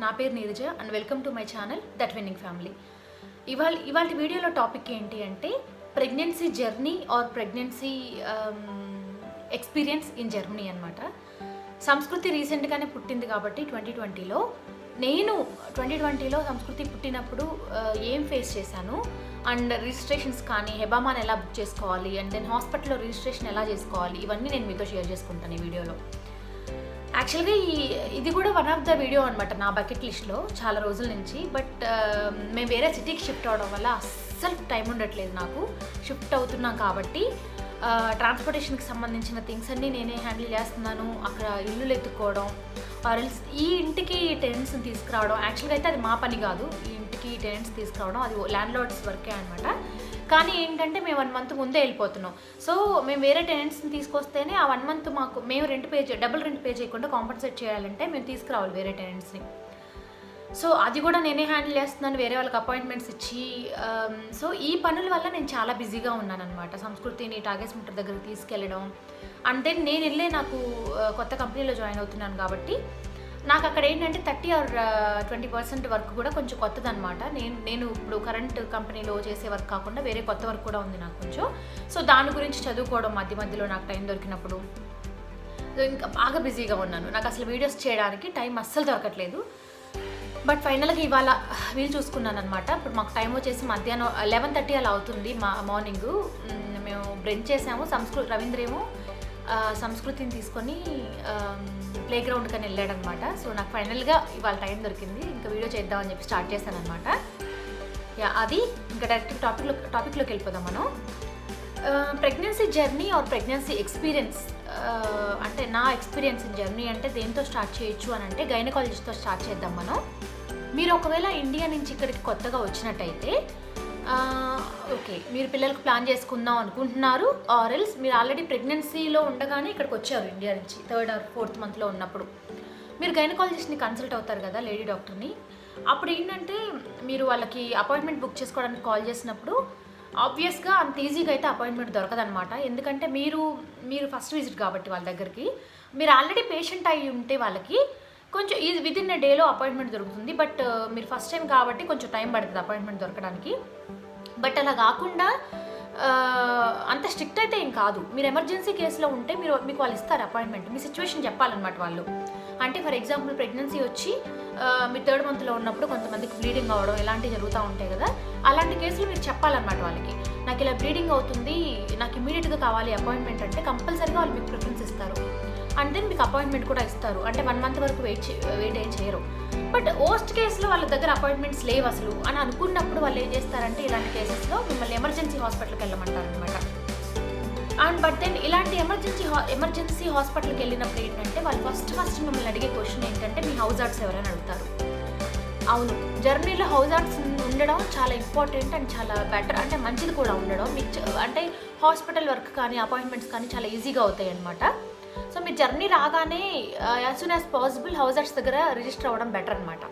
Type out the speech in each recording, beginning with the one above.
నా పేరు Neeraja and welcome to my channel that winnowing family. ఇవాళ వీడియోలో టాపిక్ ఏంటి అంటే pregnancy journey or pregnancy experience in Germany అనమాట. సంస్కృతి రీసెంట్గానే పుట్టింది కాబట్టి 2020లో నేను 2020లో సంస్కృతి పుట్టినప్పుడు ఏం ఫేస్ చేశాను అండ్ రిజిస్ట్రేషన్స్ కానీ హెబామాన్ ఎలా బుక్ చేసుకోవాలి అండ్ దెన్ హాస్పిటల్లో రిజిస్ట్రేషన్ ఎలా చేసుకోవాలి ఇవన్నీ నేను మీతో షేర్ చేసుకుంటాను ఈ వీడియోలో. యాక్చువల్గా ఇది కూడా వన్ ఆఫ్ ద వీడియో అనమాట నా బకెట్ లిస్ట్లో చాలా రోజుల నుంచి. బట్ మేము వేరే సిటీకి షిఫ్ట్ అవడం వల్ల అస్సలు టైం ఉండట్లేదు. నాకు షిఫ్ట్ అవుతున్నాం కాబట్టి ట్రాన్స్పోర్టేషన్కి సంబంధించిన థింగ్స్ అన్నీ నేనే హ్యాండిల్ చేస్తున్నాను. అక్కడ ఇల్లులు ఎత్తుకోవడం ఆర్ఎల్స్ ఈ ఇంటికి టెనెంట్స్ని తీసుకురావడం, యాక్చువల్గా అయితే అది మా పని కాదు. ఈ ఇంటికి టెనెంట్స్ తీసుకురావడం అది ల్యాండ్ లార్డ్స్ వర్కే అనమాట. కానీ ఏంటంటే మేము 1 మంత్ ముందే వెళ్ళిపోతున్నాం. సో మేము వేరే టెనెంట్స్ని తీసుకొస్తేనే ఆ 1 మంత్ మాకు మేము డబుల్ రెంట్ పే చేయకుండా కాంపన్సేట్ చేయాలంటే మేము తీసుకురావాలి వేరే టెనెంట్స్ని. సో అది కూడా నేనే హ్యాండిల్ చేస్తున్నాను, వేరే వాళ్ళకి అపాయింట్మెంట్స్ ఇచ్చి. సో ఈ పనుల వల్ల నేను చాలా బిజీగా ఉన్నాను అనమాట. సంస్కృతిని టార్గెట్స్ మీటర్ దగ్గరికి తీసుకెళ్ళడం అండ్ దెన్ నేను నాకు కొత్త కంపెనీలో జాయిన్ అవుతున్నాను కాబట్టి నాకు అక్కడ ఏంటంటే 30 or 20% వర్క్ కూడా కొంచెం కొత్తదనమాట. నేను ఇప్పుడు కరెంట్ కంపెనీలో చేసే వర్క్ కాకుండా వేరే కొత్త వర్క్ కూడా ఉంది నాకు కొంచెం. సో దాని గురించి చదువుకోవడం మధ్యలో నాకు టైం దొరికినప్పుడు ఇంకా బాగా బిజీగా ఉన్నాను. నాకు అసలు వీడియోస్ చేయడానికి టైం అస్సలు దొరకట్లేదు. బట్ ఫైనల్గా ఇవాళ వీలు చూసుకున్నాను అనమాట. ఇప్పుడు మాకు టైం వచ్చేసి మధ్యాహ్నం 11:30 అలా అవుతుంది. మార్నింగ్ మేము బ్రెంచ్ చేసాము. రవీంద్ర ఏమో సంస్కృతిని తీసుకొని ప్లే గ్రౌండ్ కానీ వెళ్ళాడనమాట. సో నాకు ఫైనల్గా ఇవాళ టైం దొరికింది, ఇంకా వీడియో చేద్దామని చెప్పి స్టార్ట్ చేశాను అనమాట. అది ఇంకా డైరెక్ట్ టాపిక్లోకి వెళ్ళిపోదాం మనం. Pregnancy journey or pregnancy experience అంటే నా ఎక్స్పీరియన్స్ ఇన్ జర్నీ అంటే దేంతో స్టార్ట్ చేయొచ్చు అని అంటే గైనకాలజిస్ట్తో స్టార్ట్ చేద్దాం మనం. మీరు ఒకవేళ ఇండియా నుంచి ఇక్కడికి కొత్తగా వచ్చినట్టయితే ఓకే, మీరు పిల్లలకు ప్లాన్ చేసుకుందాం అనుకుంటున్నారు ఆర్ఎల్స్ మీరు ఆల్రెడీ ప్రెగ్నెన్సీలో ఉండగానే ఇక్కడికి వచ్చారు ఇండియా నుంచి 3rd or 4th మంత్లో ఉన్నప్పుడు మీరు గైనకాలజిస్ట్ని కన్సల్ట్ అవుతారు కదా, లేడీ డాక్టర్ని. అప్పుడు ఏంటంటే మీరు వాళ్ళకి అపాయింట్మెంట్ బుక్ చేసుకోవడానికి కాల్ చేసినప్పుడు ఆబ్వియస్గా అంత ఈజీగా అయితే అపాయింట్మెంట్ దొరకదనమాట. ఎందుకంటే మీరు ఫస్ట్ విజిట్ కాబట్టి వాళ్ళ దగ్గరికి మీరు ఆల్రెడీ పేషెంట్ అయి ఉంటే వాళ్ళకి కొంచెం విదిన్ ఎ డేలో అపాయింట్మెంట్ దొరుకుతుంది. బట్ మీరు ఫస్ట్ టైం కాబట్టి కొంచెం టైం పడుతుంది అపాయింట్మెంట్ దొరకడానికి. బట్ అలా కాకుండా అంత స్ట్రిక్ట్ అయితే ఏం కాదు. మీరు ఎమర్జెన్సీ కేసులో ఉంటే మీకు వాళ్ళు ఇస్తారు అపాయింట్మెంట్. మీ సిచ్యువేషన్ చెప్పాలన్నమాట వాళ్ళు. అంటే ఫర్ ఎగ్జాంపుల్ ప్రెగ్నెన్సీ వచ్చి మీరు 3rd మంత్లో ఉన్నప్పుడు కొంతమందికి బ్లీడింగ్ అవ్వడం ఇలాంటివి జరుగుతూ ఉంటాయి కదా, అలాంటి కేసులు మీరు చెప్పాలన్నమాట వాళ్ళకి. నాకు ఇలా బ్లీడింగ్ అవుతుంది, నాకు ఇమీడియట్గా కావాలి అపాయింట్మెంట్ అంటే కంపల్సరీగా వాళ్ళు మీకు ప్రిఫరెన్స్ ఇస్తారు. అండ్ దెన్ మీకు అపాయింట్మెంట్ కూడా ఇస్తారు. అంటే 1 మంత్ వరకు వెయిట్ ఏం చేయరు. బట్ ఓస్ట్ కేసులో వాళ్ళ దగ్గర అపాయింట్మెంట్స్ లేవు అసలు అని అనుకున్నప్పుడు వాళ్ళు ఏం చేస్తారంటే ఇలాంటి కేసెస్లో మిమ్మల్ని ఎమర్జెన్సీ హాస్పిటల్కి వెళ్ళమంటారు అనమాట. అండ్ బట్ దెన్ ఇలాంటి ఎమర్జెన్సీ హాస్పిటల్కి వెళ్ళినప్పుడు ఏంటంటే వాళ్ళు ఫస్ట్ మిమ్మల్ని అడిగే క్వశ్చన్ ఏంటంటే మీ హౌస్ ఆర్ట్స్ ఎవరైనా అడుగుతారు. అవును, జర్నీలో హౌస్ ఆర్ట్స్ ఉండడం చాలా ఇంపార్టెంట్ అండ్ చాలా బెటర్, అంటే మంచిది కూడా ఉండడం. మీకు అంటే హాస్పిటల్ వర్క్ కానీ అపాయింట్మెంట్స్ కానీ చాలా ఈజీగా అవుతాయి అనమాట. సో మీరు జర్నీ రాగానే as soon as possible house arts దగ్గర రిజిస్టర్ అవ్వడం బెటర్ అనమాట.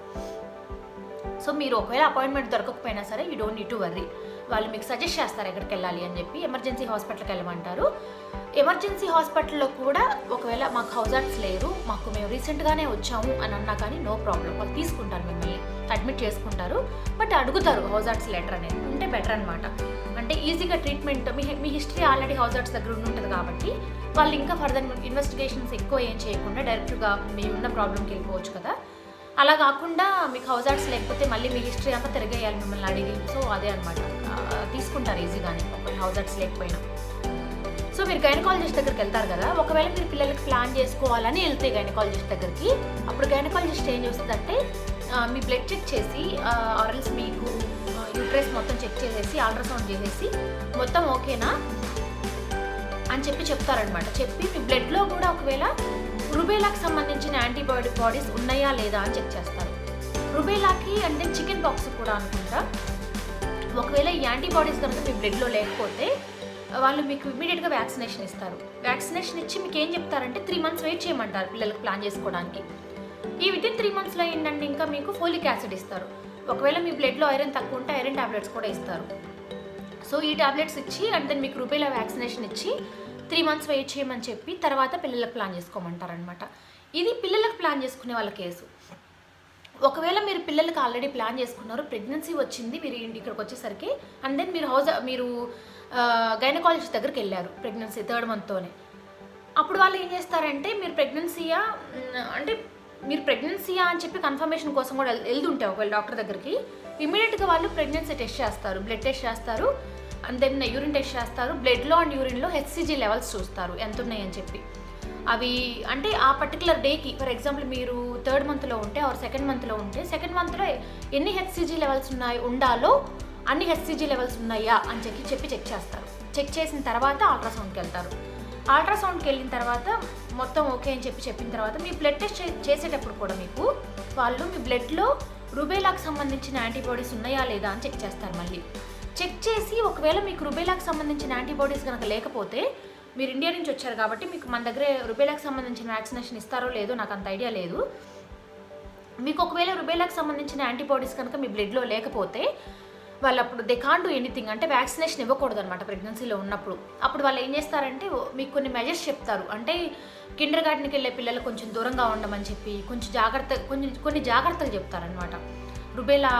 సో మీరు ఒకవేళ అపాయింట్మెంట్ దొరకకపోయినా సరే you don't need to worry. వాళ్ళు మీకు సజెస్ట్ చేస్తారు ఎక్కడికి వెళ్ళాలి అని చెప్పి. ఎమర్జెన్సీ హాస్పిటల్కి వెళ్ళమంటారు. ఎమర్జెన్సీ హాస్పిటల్లో కూడా ఒకవేళ మాకు హౌస్ ఆర్ట్స్ లేరు, మేము రీసెంట్గానే వచ్చాము అని అన్నా కానీ నో ప్రాబ్లం, వాళ్ళు తీసుకుంటారు, మిమ్మల్ని అడ్మిట్ చేసుకుంటారు. బట్ అడుగుతారు హౌస్ ఆర్ట్స్ లెటర్ అనేది ఉంటే బెటర్ అనమాట. అంటే ఈజీగా ట్రీట్మెంట్ మీ హిస్టరీ ఆల్రెడీ హౌస్ ఆర్ట్స్ దగ్గర ఉంటుంది కాబట్టి వాళ్ళు ఇంకా ఫర్దర్ ఇన్వెస్టిగేషన్స్ ఎక్కువ ఏం చేయకుండా డైరెక్ట్గా మీ ఉన్న ప్రాబ్లంకి వెళ్ళిపోవచ్చు కదా. అలా కాకుండా మీకు హౌస్ ఆర్ట్స్ లేకపోతే మళ్ళీ మీ హిస్టరీ అంతా తిరగేయాలి మిమ్మల్ని అడిగి. సో అదే అనమాట, తీసుకుంటారు ఈజీగానే ఒకవేళ హౌస్ ఆర్ట్స్ లేకపోయినా. సో మీరు గైనకాలజిస్ట్ దగ్గరికి వెళ్తారు కదా, ఒకవేళ మీరు పిల్లలకి ప్లాన్ చేసుకోవాలని వెళ్తే గైనకాలజిస్ట్ దగ్గరికి, అప్పుడు గైనకాలజిస్ట్ ఏం చేస్తుందంటే మీ బ్లడ్ చెక్ చేసి ఆర్ఎల్స్ మీకు యూట్రస్ మొత్తం చెక్ చేసేసి అల్ట్రాసౌండ్ చేసేసి మొత్తం ఓకేనా అని చెప్తారనమాట. చెప్పి మీ బ్లడ్లో కూడా ఒకవేళ రుబేలాకి సంబంధించిన యాంటీబాడీస్ ఉన్నాయా లేదా అని చెక్ చేస్తారు. రుబేలాకి అంటే చికెన్ బాక్స్ కూడా అనుకుంటా. ఒకవేళ ఈ యాంటీబాడీస్ కనుక మీ బ్లడ్లో లేకపోతే వాళ్ళు మీకు ఇమీడియట్గా వ్యాక్సినేషన్ ఇస్తారు. వ్యాక్సినేషన్ ఇచ్చి మీకు ఏం చెప్తారంటే 3 months వెయిట్ చేయమంటారు పిల్లలకి ప్లాన్ చేసుకోవడానికి. ఈ వితిన్ 3 monthsలో ఏంటంటే ఇంకా మీకు ఫోలిక్ యాసిడ్ ఇస్తారు. ఒకవేళ మీ బ్లడ్లో ఐరన్ తక్కువ ఉంటే ఐరన్ టాబ్లెట్స్ కూడా ఇస్తారు. సో ఈ టాబ్లెట్స్ ఇచ్చి అండ్ దెన్ మీకు రుబేలా వ్యాక్సినేషన్ ఇచ్చి 3 months వెయిట్ చేయమని చెప్పి తర్వాత పిల్లలకు ప్లాన్ చేసుకోమంటారనమాట. ఇది పిల్లలకు ప్లాన్ చేసుకునే వాళ్ళ కేసు. ఒకవేళ మీరు పిల్లలకి ఆల్రెడీ ప్లాన్ చేసుకున్నారు, ప్రెగ్నెన్సీ వచ్చింది, మీరు ఇక్కడికి వచ్చేసరికి అండ్ దెన్ మీరు గైనకాలజిస్ట్ దగ్గరికి వెళ్ళారు ప్రెగ్నెన్సీ 3rd మంత్తోనే. అప్పుడు వాళ్ళు ఏం చేస్తారంటే మీరు ప్రెగ్నెన్సీయా అని చెప్పి కన్ఫర్మేషన్ కోసం కూడా వెళ్తుంటే ఒకవేళ డాక్టర్ దగ్గరికి ఇమీడియట్గా వాళ్ళు ప్రెగ్నెన్సీ టెస్ట్ చేస్తారు, బ్లడ్ టెస్ట్ చేస్తారు, అండ్ దెన్ యూరిన్ టెస్ట్ చేస్తారు. బ్లడ్లో అండ్ యూరిన్లో హెచ్సిజీ లెవెల్స్ చూస్తారు ఎంత ఉన్నాయని చెప్పి. అవి అంటే ఆ పర్టికులర్ డేకి, ఫర్ ఎగ్జాంపుల్ మీరు 3rd మంత్లో ఉంటే ఆర్ 2nd మంత్లో ఉంటే 2nd మంత్లో ఎన్ని హెచ్సిజీ లెవెల్స్ ఉండాలో అన్ని హెచ్సిజీ లెవెల్స్ ఉన్నాయా అని చెప్పి చెక్ చేస్తారు. చెక్ చేసిన తర్వాత అల్ట్రాసౌండ్కి వెళ్తారు. అల్ట్రాసౌండ్కి వెళ్ళిన తర్వాత మొత్తం ఓకే అని చెప్పిన తర్వాత మీ బ్లడ్ టెస్ట్ చేసేటప్పుడు కూడా మీకు వాళ్ళు మీ బ్లడ్లో రుబేలాకు సంబంధించిన యాంటీబాడీస్ ఉన్నాయా లేదా అని చెక్ చేస్తారు. మళ్ళీ చెక్ చేసి ఒకవేళ మీకు రుబేలాకు సంబంధించిన యాంటీబాడీస్ కనుక లేకపోతే, మీరు ఇండియా నుంచి వచ్చారు కాబట్టి మీకు మన దగ్గర రుబేలాకు సంబంధించిన వ్యాక్సినేషన్ ఇస్తారో లేదో నాకు అంత ఐడియా లేదు. మీకు ఒకవేళ రుబేలాకు సంబంధించిన యాంటీబాడీస్ కనుక మీ బ్లడ్లో లేకపోతే వాళ్ళు అప్పుడు దే కాంట్ డూ ఎనీథింగ్, అంటే వ్యాక్సినేషన్ ఇవ్వకూడదు అనమాట ప్రెగ్నెన్సీలో ఉన్నప్పుడు. అప్పుడు వాళ్ళు ఏం చేస్తారంటే మీకు కొన్ని మెజర్స్ చెప్తారు. అంటే కిండర్ గార్డెన్కి వెళ్ళే పిల్లలు కొంచెం దూరంగా ఉండమని చెప్పి కొన్ని జాగ్రత్తలు చెప్తారనమాట రుబేలా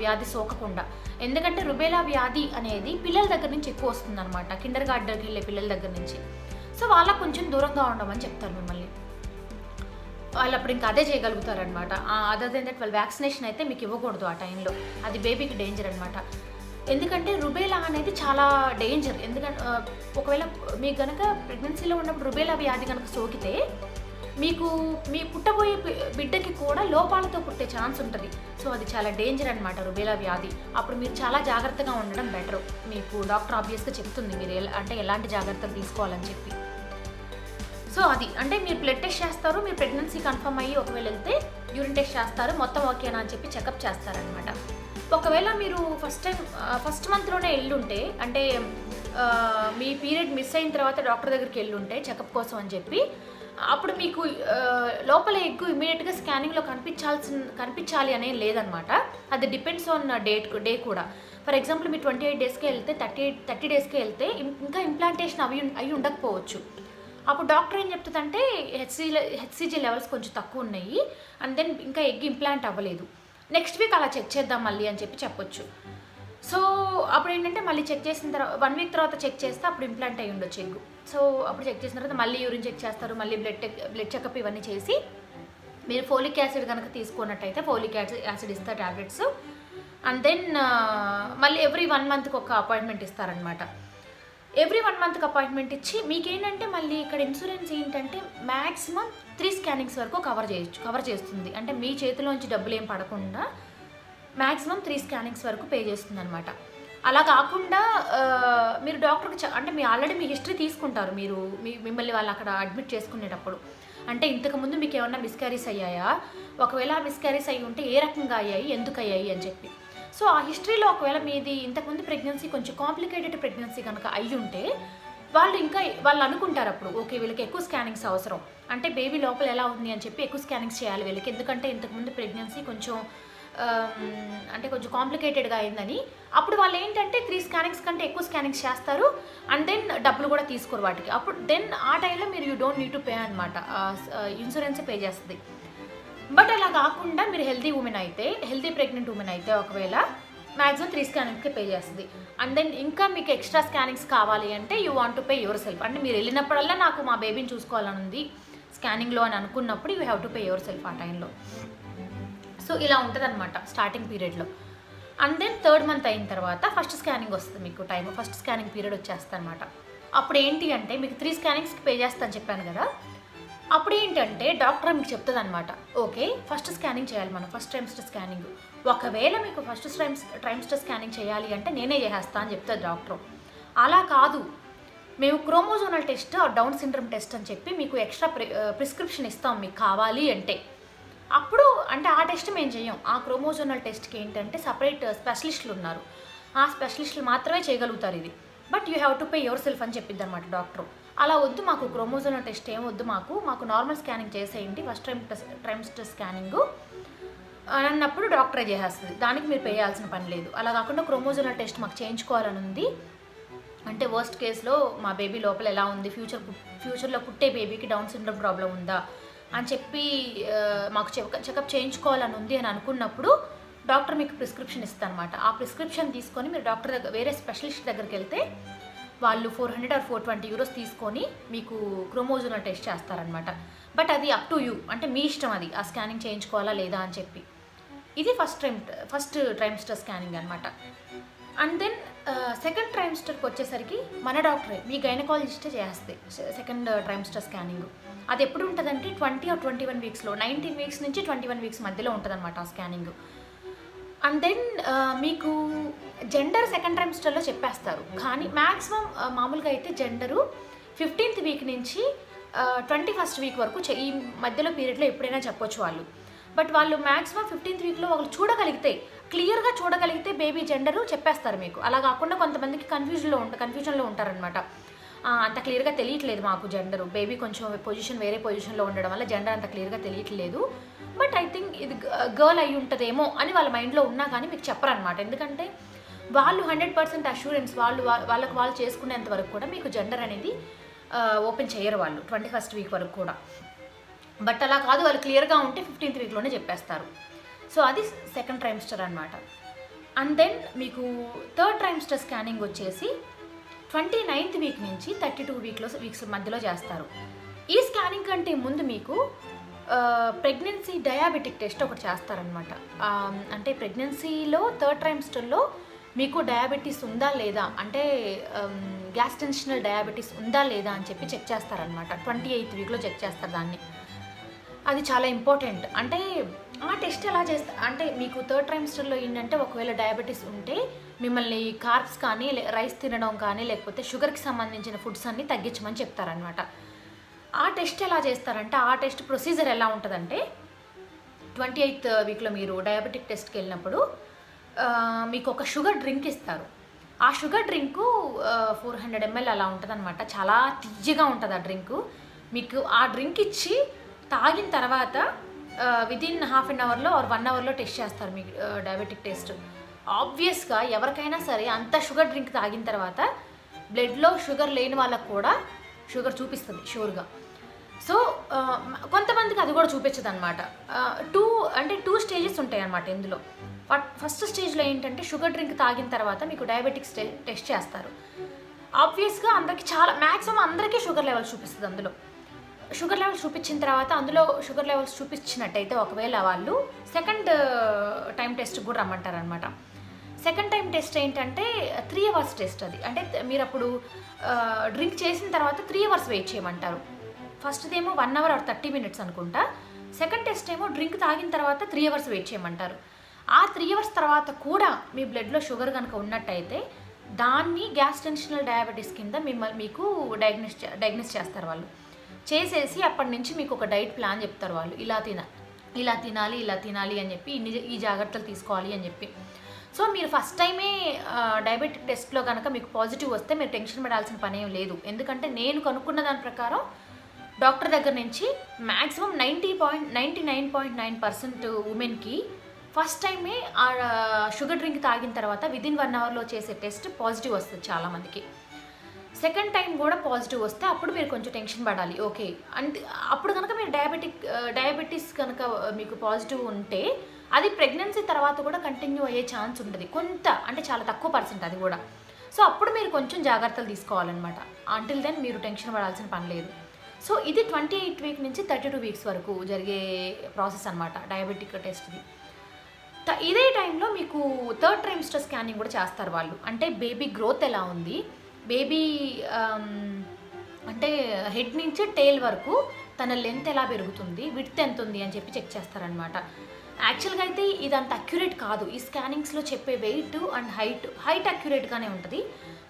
వ్యాధి సోకకుండా. ఎందుకంటే రుబేలా వ్యాధి అనేది పిల్లల దగ్గర నుంచి ఎక్కువ వస్తుందన్నమాట, కిండర్ గార్డెన్కి వెళ్ళే పిల్లల దగ్గర నుంచి. సో వాళ్ళకు కొంచెం దూరంగా ఉండమని చెప్తారు మిమ్మల్ని. వాళ్ళు అప్పుడు ఇంకా అదే చేయగలుగుతారనమాట. అదర్ దెన్ దట్ వాళ్ళు వ్యాక్సినేషన్ అయితే మీకు ఇవ్వకూడదు ఆ టైంలో, అది బేబీకి డేంజర్ అనమాట. ఎందుకంటే రుబేలా అనేది చాలా డేంజర్. ఎందుకంటే ఒకవేళ మీకు కనుక ప్రెగ్నెన్సీలో ఉన్నప్పుడు రుబేలా వ్యాధి కనుక సోకితే మీకు మీ పుట్టబోయే బిడ్డకి కూడా లోపాలతో పుట్టే ఛాన్స్ ఉంటుంది. సో అది చాలా డేంజర్ అనమాట రుబేలా వ్యాధి. అప్పుడు మీరు చాలా జాగ్రత్తగా ఉండడం బెటర్. మీకు డాక్టర్ ఆబ్వియస్గా చెప్తుంది మీరు ఎలాంటి జాగ్రత్తలు తీసుకోవాలని చెప్పి. సో అది అంటే మీరు బ్లడ్ టెస్ట్ చేస్తారు, మీరు ప్రెగ్నెన్సీ కన్ఫర్మ్ అయ్యి ఒకవేళ వెళ్తే యూరిన్ టెస్ట్ చేస్తారు, మొత్తం ఓకేనా అని చెప్పి చెకప్ చేస్తారనమాట. ఒకవేళ మీరు ఫస్ట్ మంత్లోనే వెళ్ళుంటే, అంటే మీ పీరియడ్ మిస్ అయిన తర్వాత డాక్టర్ దగ్గరికి వెళ్ళుంటే చెకప్ కోసం అని చెప్పి, అప్పుడు మీకు లోపల ఎగ్గు ఇమీడియట్గా స్కానింగ్లో కనిపించాలి అనేది లేదనమాట. అది డిపెండ్స్ ఆన్ డే కూడా. ఫర్ ఎగ్జాంపుల్ మీరు 28 డేస్కే వెళ్తే 30 డేస్కే వెళ్తే ఇంకా ఇంప్లాంటేషన్ అవి ఉండకపోవచ్చు. అప్పుడు డాక్టర్ ఏం చెప్తుందంటే హెచ్సిజీ లెవెల్స్ కొంచెం తక్కువ ఉన్నాయి, అండ్ దెన్ ఇంకా ఎగ్ ఇంప్లాంట్ అవ్వలేదు, నెక్స్ట్ వీక్ అలా చెక్ చేద్దాం మళ్ళీ అని చెప్పొచ్చు. సో అప్పుడు ఏంటంటే మళ్ళీ చెక్ చేసిన తర్వాత 1 వీక్ తర్వాత చెక్ చేస్తే అప్పుడు ఇంప్లాంట్ అయ్యి ఉండొచ్చు ఎగ్. సో అప్పుడు చెక్ చేసిన తర్వాత మళ్ళీ యూరిన్ చెక్ చేస్తారు, మళ్ళీ బ్లడ్ చెకప్ ఇవన్నీ చేసి, మీరు ఫోలిక్ యాసిడ్ కనుక తీసుకున్నట్టయితే ఫోలిక్ యాసిడ్ ఇస్తారు టాబ్లెట్స్, అండ్ దెన్ మళ్ళీ ఎవ్రీ 1 మంత్కి ఒక అపాయింట్మెంట్ ఇస్తారనమాట. ఎవ్రీ 1 మంత్కి అపాయింట్మెంట్ ఇచ్చి మీకేంటంటే మళ్ళీ ఇక్కడ ఇన్సూరెన్స్ ఏంటంటే మ్యాక్సిమం 3 స్కానింగ్స్ వరకు కవర్ చేస్తుంది. అంటే మీ చేతిలోంచి డబ్బులు ఏం పడకుండా మ్యాక్సిమం 3 స్కానింగ్స్ వరకు పే చేస్తుంది అనమాట. అలా కాకుండా మీరు డాక్టర్కి అంటే ఆల్రెడీ మీ హిస్టరీ తీసుకుంటారు మీరు మిమ్మల్ని వాళ్ళు అక్కడ అడ్మిట్ చేసుకునేటప్పుడు. అంటే ఇంతకుముందు మీకు ఏమన్నా మిస్క్యారీస్ అయ్యాయా, ఒకవేళ మిస్క్యారీస్ అయ్యి ఉంటే ఏ రకంగా అయ్యాయి, ఎందుకు అయ్యాయి అని చెప్పి. సో ఆ హిస్టరీలో ఒకవేళ మీది ఇంతకుముందు ప్రెగ్నెన్సీ కొంచెం కాంప్లికేటెడ్ ప్రెగ్నెన్సీ కనుక అయ్యి ఉంటే వాళ్ళు అనుకుంటారు అప్పుడు ఓకే వీళ్ళకి ఎక్కువ స్కానింగ్స్ అవసరం, అంటే బేబీ లోపల ఎలా ఉంది అని చెప్పి ఎక్కువ స్కానింగ్స్ చేయాలి వీళ్ళకి, ఎందుకంటే ఇంతకుముందు ప్రెగ్నెన్సీ కొంచెం కాంప్లికేటెడ్గా అయిందని. అప్పుడు వాళ్ళు ఏంటంటే 3 స్కానింగ్స్ కంటే ఎక్కువ స్కానింగ్స్ చేస్తారు, అండ్ దెన్ డబ్బులు కూడా తీసుకోరు వాటికి. అప్పుడు దెన్ ఆ టైంలో మీరు you don't need to pay అనమాట, ఇన్సూరెన్సే పే చేస్తుంది. బట్ అలా కాకుండా మీరు హెల్తీ ప్రెగ్నెంట్ ఉమెన్ అయితే ఒకవేళ మ్యాక్సిమం 3 స్కానింగ్స్కి పే చేస్తుంది. అండ్ దెన్ ఇంకా మీకు ఎక్స్ట్రా స్కానింగ్స్ కావాలి అంటే you want to pay your self. అంటే మీరు వెళ్ళినప్పుడల్లా నాకు మా బేబీని చూసుకోవాలని ఉంది స్కానింగ్లో అని అనుకున్నప్పుడు you have to pay your self ఆ టైంలో. సో ఇలా ఉంటుంది అనమాట స్టార్టింగ్ పీరియడ్లో. అండ్ దెన్ 3rd మంత్ అయిన తర్వాత ఫస్ట్ స్కానింగ్ వస్తుంది మీకు ఫస్ట్ స్కానింగ్ పీరియడ్ వచ్చేస్తుంది అనమాట. అప్పుడు ఏంటి అంటే మీకు 3 స్కానింగ్స్కి పే చేస్తాను చెప్పాను కదా, అప్పుడు ఏంటంటే డాక్టర్ మీకు చెప్తుంది అనమాట ఓకే ఫస్ట్ స్కానింగ్ చేయాలి మనం, ఫస్ట్ ట్రైమ్స్టర్ స్కానింగ్. ఒకవేళ మీకు ఫస్ట్ ట్రైమ్స్టర్ స్కానింగ్ చేయాలి అంటే నేనే చేసేస్తా అని చెప్తుంది డాక్టర్. అలా కాదు, మేము క్రోమోజోనల్ టెస్ట్ డౌన్ సిండ్రోమ్ టెస్ట్ అని చెప్పి మీకు ఎక్స్ట్రా ప్రిస్క్రిప్షన్ ఇస్తాం మీకు కావాలి అంటే. అప్పుడు అంటే ఆ టెస్ట్ మేము చేయం, ఆ క్రోమోజోనల్ టెస్ట్కి ఏంటంటే సపరేట్ స్పెషలిస్టులు ఉన్నారు, ఆ స్పెషలిస్టులు మాత్రమే చేయగలుగుతారు ఇది. But you have to pay your self అని చెప్పింది అనమాట డాక్టర్. అలా వద్దు మాకు క్రోమోజోనల్ టెస్ట్ ఏం వద్దు, మాకు నార్మల్ స్కానింగ్ చేసేయండి ఫస్ట్ ట్రైమ్స్టర్ స్కానింగ్ అని అన్నప్పుడు డాక్టరే చేసేస్తుంది, దానికి మీరు పే చేయాల్సిన పని లేదు. అలా కాకుండా క్రోమోజోనల్ టెస్ట్ మాకు చేయించుకోవాలని ఉంది అంటే వర్స్ట్ కేసులో మా బేబీ లోపల ఎలా ఉంది, ఫ్యూచర్లో పుట్టే బేబీకి డౌన్ సిండ్రోమ్ ప్రాబ్లం ఉందా, అని చెప్పి మాకు చెకప్ చేయించుకోవాలని ఉంది అని అనుకున్నప్పుడు డాక్టర్ మీకు ప్రిస్క్రిప్షన్ ఇస్తారు అనమాట. ఆ ప్రిస్క్రిప్షన్ తీసుకొని మీరు డాక్టర్ దగ్గర వేరే స్పెషలిస్ట్ దగ్గరికి వెళ్తే వాళ్ళు 400 or 420 euros తీసుకొని మీకు క్రోమోజోనల్ టెస్ట్ చేస్తారనమాట. బట్ అది అప్ టు యూ, అంటే మీ ఇష్టం అది ఆ స్కానింగ్ చేయించుకోవాలా లేదా అని చెప్పి. ఇది ఫస్ట్ ట్రైమిస్టర్ స్కానింగ్ అనమాట. అండ్ దెన్ సెకండ్ ట్రైమిస్టర్కి వచ్చేసరికి మన డాక్టరే, మీ గైనకాలజిస్టే చేస్తే సెకండ్ ట్రైమిస్టర్ స్కానింగ్. అది ఎప్పుడు ఉంటుందంటే 20 or 21 వీక్స్లో, 19 వీక్స్ నుంచి 21 వీక్స్ మధ్యలో ఉంటుంది అనమాట ఆ స్కానింగ్. అండ్ దెన్ మీకు జెండర్ సెకండ్ ట్రైమిస్టర్లో చెప్పేస్తారు. కానీ మ్యాక్సిమం మామూలుగా అయితే జెండరు 15th వీక్ నుంచి 21st వీక్ వరకు ఈ మధ్యలో పీరియడ్లో ఎప్పుడైనా చెప్పొచ్చు వాళ్ళు. బట్ వాళ్ళు మ్యాక్సిమం 15th వీక్లో వాళ్ళు క్లియర్గా చూడగలిగితే బేబీ జెండరు చెప్పేస్తారు మీకు. అలా కాకుండా కొంతమందికి కన్ఫ్యూజన్లో ఉంటారనమాట. అంత క్లియర్గా తెలియట్లేదు మాకు జెండరు, బేబీ కొంచెం వేరే పొజిషన్లో ఉండడం వల్ల జెండర్ అంత క్లియర్గా తెలియట్లేదు, బట్ ఐ థింక్ ఇది గర్ల్ అయి ఉంటుందేమో అని వాళ్ళ మైండ్లో ఉన్నా కానీ మీకు చెప్పరనమాట. ఎందుకంటే వాళ్ళు 100% అష్యూరెన్స్ వాళ్ళు చేసుకునేంత వరకు కూడా మీకు జెండర్ అనేది ఓపెన్ చేయరు వాళ్ళు 21st వీక్ వరకు కూడా. బట్ అలా కాదు, వాళ్ళు క్లియర్గా ఉంటే 15th వీక్లోనే చెప్పేస్తారు. సో అది సెకండ్ ట్రైమిస్టర్ అనమాట. అండ్ దెన్ మీకు థర్డ్ ట్రైమిస్టర్ స్కానింగ్ వచ్చేసి 29th వీక్ నుంచి 32 వీక్స్ మధ్యలో చేస్తారు. ఈ స్కానింగ్ కంటే ముందు మీకు ప్రెగ్నెన్సీ డయాబెటిక్ టెస్ట్ ఒకటి చేస్తారనమాట. అంటే ప్రెగ్నెన్సీలో థర్డ్ ట్రైమిస్టర్లో మీకు డయాబెటీస్ ఉందా లేదా, అంటే గ్యాస్ట్రెన్షనల్ డయాబెటీస్ ఉందా లేదా అని చెప్పి చెక్ చేస్తారనమాట. 28th వీక్లో చెక్ చేస్తారు దాన్ని. అది చాలా ఇంపార్టెంట్. అంటే ఆ టెస్ట్ ఎలా చేస్తారు అంటే మీకు థర్డ్ ట్రైమిస్టర్లో ఏంటంటే ఒకవేళ డయాబెటీస్ ఉంటే మిమ్మల్ని కార్బ్స్ కానీ రైస్ తినడం కానీ లేకపోతే షుగర్కి సంబంధించిన ఫుడ్స్ అన్నీ తగ్గించమని చెప్తారనమాట. ఆ టెస్ట్ ఎలా చేస్తారంటే ఆ టెస్ట్ ప్రొసీజర్ ఎలా ఉంటుందంటే 28th వీక్లో మీరు డయాబెటిక్ టెస్ట్కి వెళ్ళినప్పుడు మీకు ఒక షుగర్ డ్రింక్ ఇస్తారు. ఆ షుగర్ డ్రింకు 400 ml అలా ఉంటుందన్నమాట. చాలా తియ్యగా ఉంటుంది ఆ డ్రింకు. మీకు ఆ డ్రింక్ ఇచ్చి తాగిన తర్వాత వితిన్ హాఫ్ అన్ అవర్లో ఆర్ 1 అవర్లో టెస్ట్ చేస్తారు మీకు డయాబెటిక్ టెస్ట్. ఆబ్వియస్గా ఎవరికైనా సరే అంత షుగర్ డ్రింక్ తాగిన తర్వాత బ్లడ్లో షుగర్ లేని వాళ్ళకు కూడా షుగర్ చూపిస్తుంది షూర్గా. సో కొంతమందికి అది కూడా చూపించదు అనమాట. 2 స్టేజెస్ ఉంటాయి అన్నమాట ఇందులో. ఫస్ట్ స్టేజ్లో ఏంటంటే షుగర్ డ్రింక్ తాగిన తర్వాత మీకు డయాబెటిక్స్ టెస్ట్ చేస్తారు. ఆబ్వియస్గా మ్యాక్సిమం అందరికీ షుగర్ లెవెల్స్ చూపిస్తుంది. అందులో షుగర్ లెవెల్స్ చూపించిన తర్వాత అందులో షుగర్ లెవెల్స్ చూపించినట్టయితే ఒకవేళ వాళ్ళు సెకండ్ టైం టెస్ట్ కూడా రమ్మంటారనమాట. సెకండ్ టైం టెస్ట్ ఏంటంటే 3 hours టెస్ట్. అది అంటే మీరు అప్పుడు డ్రింక్ చేసిన తర్వాత 3 hours వెయిట్ చేయమంటారు. ఫస్ట్దేమో 1 hour or 30 minutes అనుకుంటా. సెకండ్ టెస్ట్ ఏమో డ్రింక్ తాగిన తర్వాత 3 hours వెయిట్ చేయమంటారు. ఆ 3 hours తర్వాత కూడా మీ బ్లడ్లో షుగర్ కనుక ఉన్నట్టయితే దాన్ని గ్యాస్ట్రెన్షనల్ డయాబెటీస్ కింద మీకు డయాగ్నోస్ చేస్తారు వాళ్ళు. చేసేసి అప్పటి నుంచి మీకు ఒక డైట్ ప్లాన్ చెప్తారు వాళ్ళు. ఇలా తినాలి అని చెప్పి ఈ జాగ్రత్తలు తీసుకోవాలి అని చెప్పి. సో మీరు ఫస్ట్ టైమే డయాబెటిక్ టెస్ట్లో కనుక మీకు పాజిటివ్ వస్తే మీరు టెన్షన్ పడాల్సిన పని ఏం లేదు. ఎందుకంటే నేను కనుక్కున్న దాని ప్రకారం డాక్టర్ దగ్గర నుంచి మ్యాక్సిమం 99.9% ఉమెన్కి ఫస్ట్ టైమే ఆ షుగర్ డ్రింక్ తాగిన తర్వాత విదిన్ 1 అవర్లో చేసే టెస్ట్ పాజిటివ్ వస్తుంది చాలామందికి. సెకండ్ టైం కూడా పాజిటివ్ వస్తే అప్పుడు మీరు కొంచెం టెన్షన్ పడాలి. ఓకే అంటే అప్పుడు కనుక మీరు డయాబెటీస్ కనుక మీకు పాజిటివ్ ఉంటే అది ప్రెగ్నెన్సీ తర్వాత కూడా కంటిన్యూ అయ్యే ఛాన్స్ ఉంటుంది. అంటే చాలా తక్కువ % అది కూడా. సో అప్పుడు మీరు కొంచెం జాగ్రత్తలు తీసుకోవాలన్నమాట. అంటిల్ దెన్ మీరు టెన్షన్ పడాల్సిన పని లేదు. సో ఇది 28 వీక్ నుంచి 32 వీక్స్ వరకు జరిగే ప్రాసెస్ అనమాట డయాబెటిక్ టెస్ట్ది. ఇదే టైంలో మీకు థర్డ్ ట్రైమిస్టర్ స్కానింగ్ కూడా చేస్తారు వాళ్ళు. అంటే బేబీ గ్రోత్ ఎలా ఉంది, బేబీ అంటే హెడ్ నుంచి టేల్ వరకు తన లెంత్ ఎలా పెరుగుతుంది, విడ్త్ ఎంత ఉంది అని చెప్పి చెక్ చేస్తారనమాట. యాక్చువల్గా అయితే ఇదంత అక్యురేట్ కాదు. ఈ స్కానింగ్స్లో చెప్పే వెయిట్ అండ్ హైట్ అక్యురేట్గానే ఉంటుంది,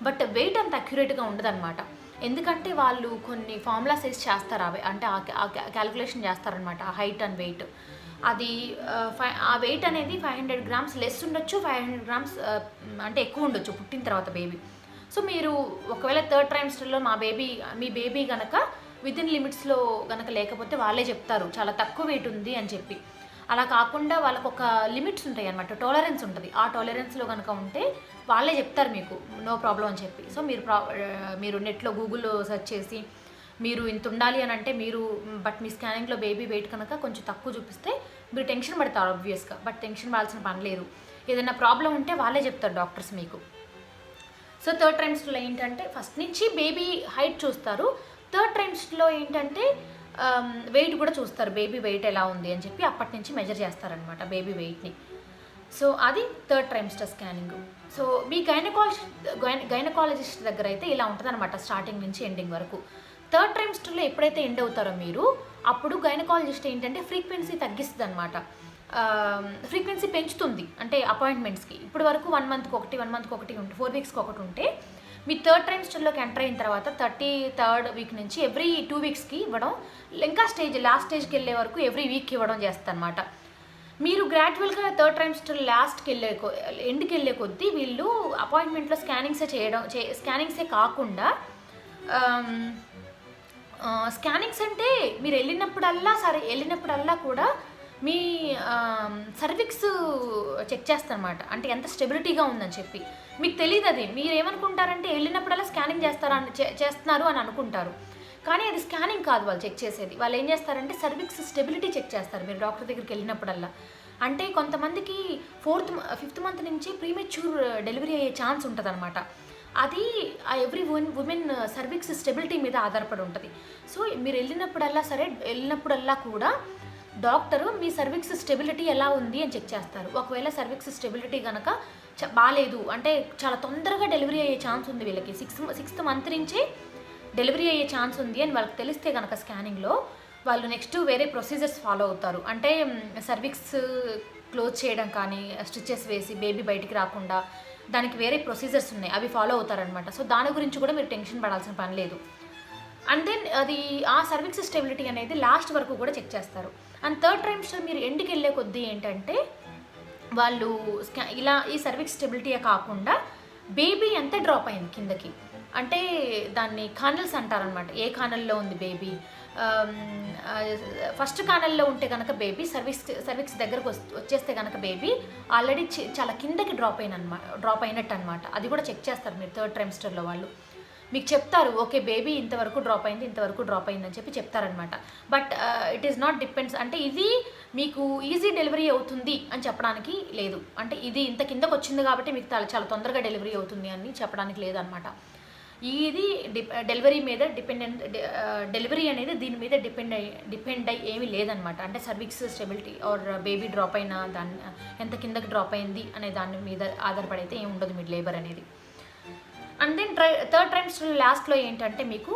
బట్ వెయిట్ అంత అక్యురేట్గా ఉండదు అనమాట. ఎందుకంటే వాళ్ళు కొన్ని ఫార్ములాస్ వేసి చేస్తారు. అంటే క్యాలిక్యులేషన్ చేస్తారనమాట ఆ హైట్ అండ్ వెయిట్. అది ఆ వెయిట్ అనేది 500 grams లెస్ ఉండొచ్చు, 500 grams అంటే ఎక్కువ ఉండొచ్చు పుట్టిన తర్వాత బేబీ. సో మీరు ఒకవేళ థర్డ్ ట్రైమిస్టర్లో మీ బేబీ కనుక వితిన్ లిమిట్స్లో కనుక లేకపోతే వాళ్ళే చెప్తారు చాలా తక్కువ వెయిట్ ఉంది అని చెప్పి. అలా కాకుండా వాళ్ళకు ఒక లిమిట్స్ ఉంటాయి అన్నమాట, టాలరెన్స్ ఉంటుంది. ఆ టాలరెన్స్లో కనుక ఉంటే వాళ్ళే చెప్తారు మీకు నో ప్రాబ్లం అని చెప్పి. సో మీరు నెట్లో గూగుల్లో సెర్చ్ చేసి మీరు ఇంత ఉండాలి అని అంటే మీరు బట్ మీ స్కానింగ్లో బేబీ వెయిట్ కనుక కొంచెం తక్కువ చూపిస్తే మీరు టెన్షన్ పడతారు ఆబ్వియస్గా. బట్ టెన్షన్ పడాల్సిన పని లేదు. ఏదైనా ప్రాబ్లం ఉంటే వాళ్ళే చెప్తారు డాక్టర్స్ మీకు. సో థర్డ్ ట్రైమ్స్టర్లో ఏంటంటే ఫస్ట్ నుంచి బేబీ హైట్ చూస్తారు. థర్డ్ ట్రైమ్స్టర్లో ఏంటంటే వెయిట్ కూడా చూస్తారు, బేబీ వెయిట్ ఎలా ఉంది అని చెప్పి అప్పటి నుంచి మెజర్ చేస్తారనమాట బేబీ వెయిట్ని. సో అది థర్డ్ ట్రైమ్స్టర్ స్కానింగ్. సో మీ గైనకాలజిస్ట్ దగ్గర అయితే ఇలా ఉంటుంది అనమాట స్టార్టింగ్ నుంచి ఎండింగ్ వరకు. థర్డ్ ట్రైమ్స్టర్లో ఎప్పుడైతే ఎండ్ అవుతారో మీరు, అప్పుడు గైనకాలజిస్ట్ ఏంటంటే ఫ్రీక్వెన్సీ తగ్గిస్తుంది అనమాట, ఫ్రీక్వెన్సీ పెంచుతుంది. అంటే అపాయింట్మెంట్స్కి ఇప్పుడు వరకు 1 మంత్కి ఒకటి 1 మంత్కి ఒకటి ఉంటే 4 వీక్స్కి ఒకటి ఉంటే, మీ థర్డ్ ట్రైమ్స్టర్లోకి ఎంటర్ అయిన తర్వాత 33rd వీక్ నుంచి ఎవ్రీ 2 వీక్స్కి ఇవ్వడం, ఇంకా లాస్ట్ స్టేజ్కి వెళ్ళే వరకు ఎవ్రీ వీక్కి ఇవ్వడం చేస్తుంది అనమాట. మీరు గ్రాడ్యువల్గా థర్డ్ ట్రైమ్స్టర్ ఎండ్కి వెళ్ళే కొద్దీ వీళ్ళు అపాయింట్మెంట్లో స్కానింగ్సే కాకుండా స్కానింగ్స్ అంటే మీరు వెళ్ళినప్పుడల్లా కూడా మీ సర్విక్స్ చెక్ చేస్తారనమాట. అంటే ఎంత స్టెబిలిటీగా ఉందని చెప్పి మీకు తెలియదు. అది మీరు ఏమనుకుంటారంటే వెళ్ళినప్పుడల్లా స్కానింగ్ చేస్తున్నారు అని అనుకుంటారు, కానీ అది స్కానింగ్ కాదు వాళ్ళు చెక్ చేసేది. వాళ్ళు ఏం చేస్తారంటే సర్విక్స్ స్టెబిలిటీ చెక్ చేస్తారు మీరు డాక్టర్ దగ్గరికి వెళ్ళినప్పుడల్లా. అంటే కొంతమందికి 5th మంత్ నుంచి ప్రీమెచ్యూర్ డెలివరీ అయ్యే ఛాన్స్ ఉంటుంది అనమాట. అది ఎవ్రీ ఉమెన్ సర్విక్స్ స్టెబిలిటీ మీద ఆధారపడి ఉంటుంది. సో మీరు వెళ్ళినప్పుడల్లా కూడా డాక్టరు మీ సర్విక్స్ స్టెబిలిటీ ఎలా ఉంది అని చెక్ చేస్తారు. ఒకవేళ సర్విక్స్ స్టెబిలిటీ కనుక బాగాలేదు అంటే చాలా తొందరగా డెలివరీ అయ్యే ఛాన్స్ ఉంది వీళ్ళకి, 6th మంత్ నుంచే డెలివరీ అయ్యే ఛాన్స్ ఉంది అని వాళ్ళకి తెలిస్తే కనుక స్కానింగ్లో వాళ్ళు నెక్స్ట్ వేరే ప్రొసీజర్స్ ఫాలో అవుతారు. అంటే సర్విక్స్ క్లోజ్ చేయడం కానీ, స్టిచెస్ వేసి బేబీ బయటికి రాకుండా దానికి వేరే ప్రొసీజర్స్ ఉన్నాయి, అవి ఫాలో అవుతారనమాట. సో దాని గురించి కూడా మీరు టెన్షన్ పడాల్సిన పని లేదు. అండ్ దెన్ అది ఆ సర్విక్స్ స్టెబిలిటీ అనేది లాస్ట్ వరకు కూడా చెక్ చేస్తారు. అండ్ థర్డ్ ట్రైమ్స్టర్ మీరు ఎండ్కి వెళ్ళే కొద్దీ ఏంటంటే వాళ్ళు ఇలా ఈ సర్విక్స్ స్టెబిలిటీయే కాకుండా బేబీ ఎంత డ్రాప్ అయింది కిందకి, అంటే దాన్ని కానల్స్ అంటారనమాట. ఏ కానల్లో ఉంది బేబీ, ఫస్ట్ కానల్లో ఉంటే కనుక బేబీ సర్విక్స్ దగ్గరకు వచ్చేస్తే కనుక బేబీ ఆల్రెడీ చాలా కిందకి డ్రాప్ అయినట్టు అనమాట. అది కూడా చెక్ చేస్తారు మీరు థర్డ్ ట్రైమ్స్టర్లో. వాళ్ళు మీకు చెప్తారు ఓకే బేబీ ఇంతవరకు డ్రాప్ అయింది అని చెప్పి చెప్తారనమాట. But it is not depends, అంటే ఇది మీకు ఈజీ డెలివరీ అవుతుంది అని చెప్పడానికి లేదు. అంటే ఇది ఇంత కిందకు వచ్చింది కాబట్టి మీకు చాలా తొందరగా డెలివరీ అవుతుంది అని చెప్పడానికి లేదనమాట. ఇది డెలివరీ మీద డెలివరీ అనేది దీని మీద డిపెండ్ అయ్యి ఏమీ లేదనమాట. అంటే cervix stability or baby drop అయిన దాన్ని ఎంత కిందకి డ్రాప్ అయింది అనే దాని మీద ఆధారపడైతే ఏమి ఉండదు మీ లేబర్ అనేది. అండ్ దెన్ థర్డ్ ట్రైమ్స్టర్ లాస్ట్లో ఏంటంటే మీకు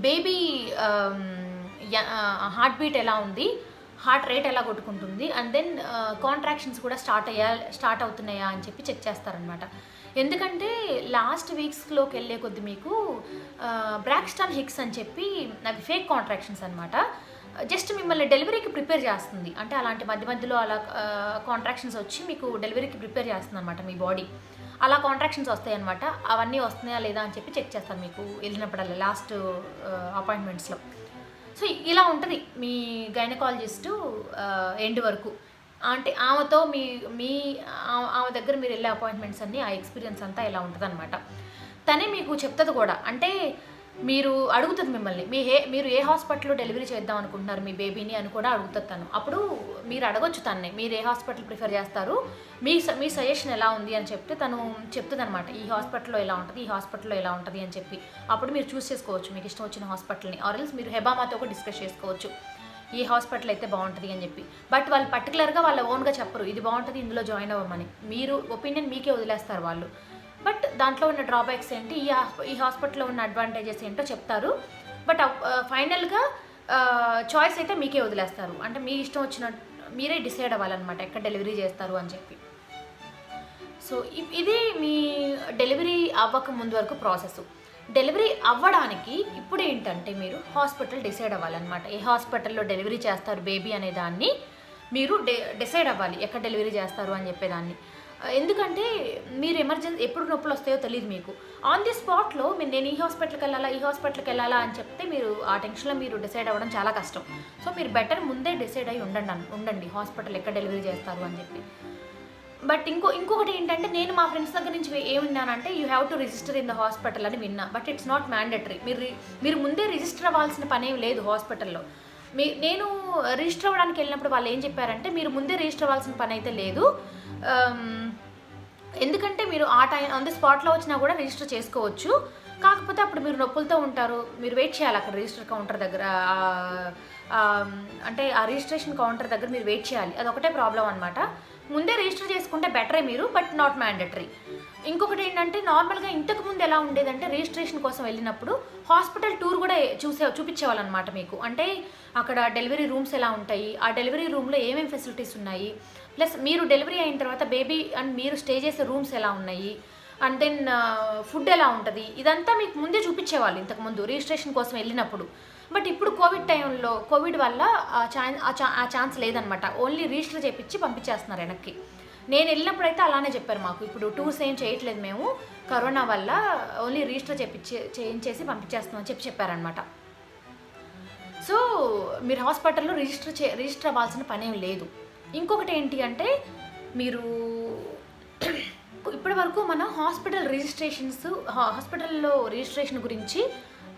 బేబీ హార్ట్ బీట్ ఎలా ఉంది, హార్ట్ రేట్ ఎలా కొట్టుకుంటుంది, అండ్ దెన్ కాంట్రాక్షన్స్ కూడా స్టార్ట్ అవుతున్నాయా అని చెప్పి చెక్ చేస్తారనమాట. ఎందుకంటే లాస్ట్ వీక్స్లోకి వెళ్ళే కొద్ది మీకు బ్రాక్స్టన్ హిక్స్ అని చెప్పి అవి ఫేక్ కాంట్రాక్షన్స్ అనమాట. జస్ట్ మిమ్మల్ని డెలివరీకి ప్రిపేర్ చేస్తుంది. అంటే అలాంటి మధ్యలో అలా కాంట్రాక్షన్స్ వచ్చి మీకు డెలివరీకి ప్రిపేర్ చేస్తుంది అనమాట మీ బాడీ. అలా కాంట్రాక్షన్స్ వస్తాయి అనమాట. అవన్నీ వస్తున్నాయా లేదా అని చెప్పి చెక్ చేస్తాను మీకు వెళ్ళినప్పుడల్లా లాస్ట్ అపాయింట్మెంట్స్లో. సో ఇలా ఉంటుంది మీ గైనకాలజిస్టు ఎండ్ వరకు. అంటే ఆమెతో ఆమె దగ్గర మీరు వెళ్ళే అపాయింట్మెంట్స్ అన్నీ, ఆ ఎక్స్పీరియన్స్ అంతా ఇలా ఉంటుంది అనమాట. తనే మీకు చెప్తుంది కూడా. అంటే మీరు అడుగుతుంది మిమ్మల్ని మీరు ఏ హాస్పిటల్లో డెలివరీ చేద్దాం అనుకుంటున్నారు మీ బేబీని అని కూడా అడుగుతుంది తను. అప్పుడు మీరు అడగొచ్చు తన్నే మీరు ఏ హాస్పిటల్ ప్రిఫర్ చేస్తారు, మీ సజెషన్ ఎలా ఉంది అని చెప్తే తను చెప్తుంది అనమాట. ఈ హాస్పిటల్లో ఎలా ఉంటుంది, ఈ హాస్పిటల్లో ఎలా ఉంటుంది అని చెప్పి. అప్పుడు మీరు చూస్ చేసుకోవచ్చు మీకు ఇష్టం వచ్చిన హాస్పిటల్ని. ఆర్ఎల్స్ మీరు హెబామాతో కూడా డిస్కస్ చేసుకోవచ్చు ఈ హాస్పిటల్ అయితే బాగుంటుంది అని చెప్పి. బట్ వాళ్ళు పర్టికులర్గా వాళ్ళ ఓన్గా చెప్పరు ఇది బాగుంటుంది ఇందులో జాయిన్ అవ్వమని. మీరు ఒపీనియన్ మీకే వదిలేస్తారు వాళ్ళు. బట్ దాంట్లో ఉన్న డ్రాబ్యాక్స్ ఏంటి, ఈ హాస్పిటల్లో ఉన్న అడ్వాంటేజెస్ ఏంటో చెప్తారు. బట్ ఫైనల్గా చాయిస్ అయితే మీకే వదిలేస్తారు. అంటే మీ ఇష్టం వచ్చిన మీరే డిసైడ్ అవ్వాలన్నమాట ఎక్కడ డెలివరీ చేస్తారు అని చెప్పి. సో ఇది మీ డెలివరీ అవ్వక ముందు వరకు ప్రాసెస్. డెలివరీ అవ్వడానికి ఇప్పుడు ఏంటంటే మీరు హాస్పిటల్ డిసైడ్ అవ్వాలన్నమాట. ఏ హాస్పిటల్లో డెలివరీ చేస్తారు బేబీ అనే దాన్ని మీరు డిసైడ్ అవ్వాలి, ఎక్కడ డెలివరీ చేస్తారు అని చెప్పేదాన్ని. ఎందుకంటే మీరు ఎమర్జెన్సీ ఎప్పుడు నొప్పులు వస్తాయో తెలియదు మీకు. ఆన్ ది స్పాట్లో నేను ఈ హాస్పిటల్కి వెళ్ళాలా అని చెప్తే మీరు ఆ టెన్షన్లో మీరు డిసైడ్ అవ్వడం చాలా కష్టం. సో మీరు బెటర్ ముందే డిసైడ్ అయ్యి ఉండండి హాస్పిటల్ ఎక్కడ డెలివరీ చేస్తారు అని చెప్పి. బట్ ఇంకొకటి ఏంటంటే, నేను మా ఫ్రెండ్స్ దగ్గర నుంచి ఏం విన్నానంటే, you have to register in the hospital అని విన్నా. But it's not mandatory. మీరు ముందే రిజిస్టర్ అవ్వాల్సిన పనేం లేదు హాస్పిటల్లో. నేను రిజిస్టర్ అవ్వడానికి వెళ్ళినప్పుడు వాళ్ళు ఏం చెప్పారంటే, మీరు ముందే రిజిస్టర్ అవ్వాల్సిన పని అయితే లేదు, ఎందుకంటే మీరు ఆ టైం ఆన్ ది స్పాట్లో వచ్చినా కూడా రిజిస్టర్ చేసుకోవచ్చు. కాకపోతే అప్పుడు మీరు నొప్పులతో ఉంటారు, మీరు వెయిట్ చేయాలి అక్కడ రిజిస్టర్ కౌంటర్ దగ్గర, అంటే ఆ రిజిస్ట్రేషన్ కౌంటర్ దగ్గర మీరు వెయిట్ చేయాలి. అదొకటే ప్రాబ్లం అనమాట. ముందే రిజిస్టర్ చేసుకుంటే బెటరే మీరు, బట్ నాట్ మ్యాండేటరీ. ఇంకొకటి ఏంటంటే, నార్మల్గా ఇంతకు ముందు ఎలా ఉండేదంటే, రిజిస్ట్రేషన్ కోసం వెళ్ళినప్పుడు హాస్పిటల్ టూర్ కూడా చూపించేవాళ్ళనమాట మీకు. అంటే అక్కడ డెలివరీ రూమ్స్ ఎలా ఉంటాయి, ఆ డెలివరీ రూమ్లో ఏమేమి ఫెసిలిటీస్ ఉన్నాయి, ప్లస్ మీరు డెలివరీ అయిన తర్వాత బేబీ అండ్ మీరు స్టే చేసే రూమ్స్ ఎలా ఉన్నాయి, అండ్ దెన్ ఫుడ్ ఎలా ఉంటుంది, ఇదంతా మీకు ముందే చూపించేవాళ్ళు ఇంతకుముందు రిజిస్ట్రేషన్ కోసం వెళ్ళినప్పుడు. బట్ ఇప్పుడు కోవిడ్ వల్ల ఆ ఛాన్స్ లేదనమాట. ఓన్లీ రిజిస్టర్ చేయించి పంపించేస్తున్నారు వెనక్కి. నేను వెళ్ళినప్పుడు అయితే అలానే చెప్పారు మాకు. ఇప్పుడు టూర్స్ ఏం చేయట్లేదు మేము, కరోనా వల్ల ఓన్లీ రిజిస్టర్ చేయించేసి పంపించేస్తున్నాం అని చెప్పారనమాట. సో మీరు హాస్పిటల్లో రిజిస్టర్ అవ్వాల్సిన పనేం లేదు. ఇంకొకటి ఏంటి అంటే, మీరు ఇప్పటి వరకు మనం హాస్పిటల్లో రిజిస్ట్రేషన్ గురించి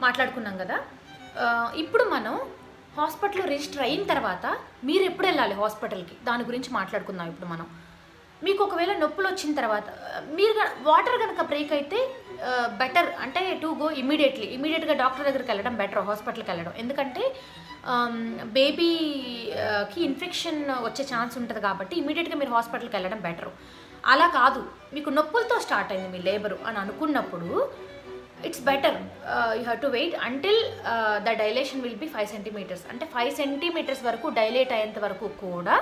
మాట్లాడుకున్నాం కదా. ఇప్పుడు మనం హాస్పిటల్లో రిజిస్టర్ అయిన తర్వాత మీరు ఎప్పుడు వెళ్ళాలి హాస్పిటల్కి, దాని గురించి మాట్లాడుకుందాం ఇప్పుడు మనం. మీకు ఒకవేళ నొప్పులు వచ్చిన తర్వాత మీరు వాటర్ కనుక బ్రేక్ అయితే బెటర్, అంటే టు గో ఇమీడియట్గా డాక్టర్ దగ్గరికి వెళ్ళడం బెటర్, హాస్పిటల్కి వెళ్ళడం. ఎందుకంటే బేబీకి ఇన్ఫెక్షన్ వచ్చే ఛాన్స్ ఉంటుంది కాబట్టి ఇమీడియట్గా మీరు హాస్పిటల్కి వెళ్ళడం బెటర్. అలా కాదు, మీకు నొప్పులతో స్టార్ట్ అయింది మీ లేబరు అని అనుకున్నప్పుడు it's better you have to wait until the dilation will be 5 centimetres. అంటే 5 సెంటీమీటర్స్ వరకు డైలేట్ అయ్యేంత వరకు కూడా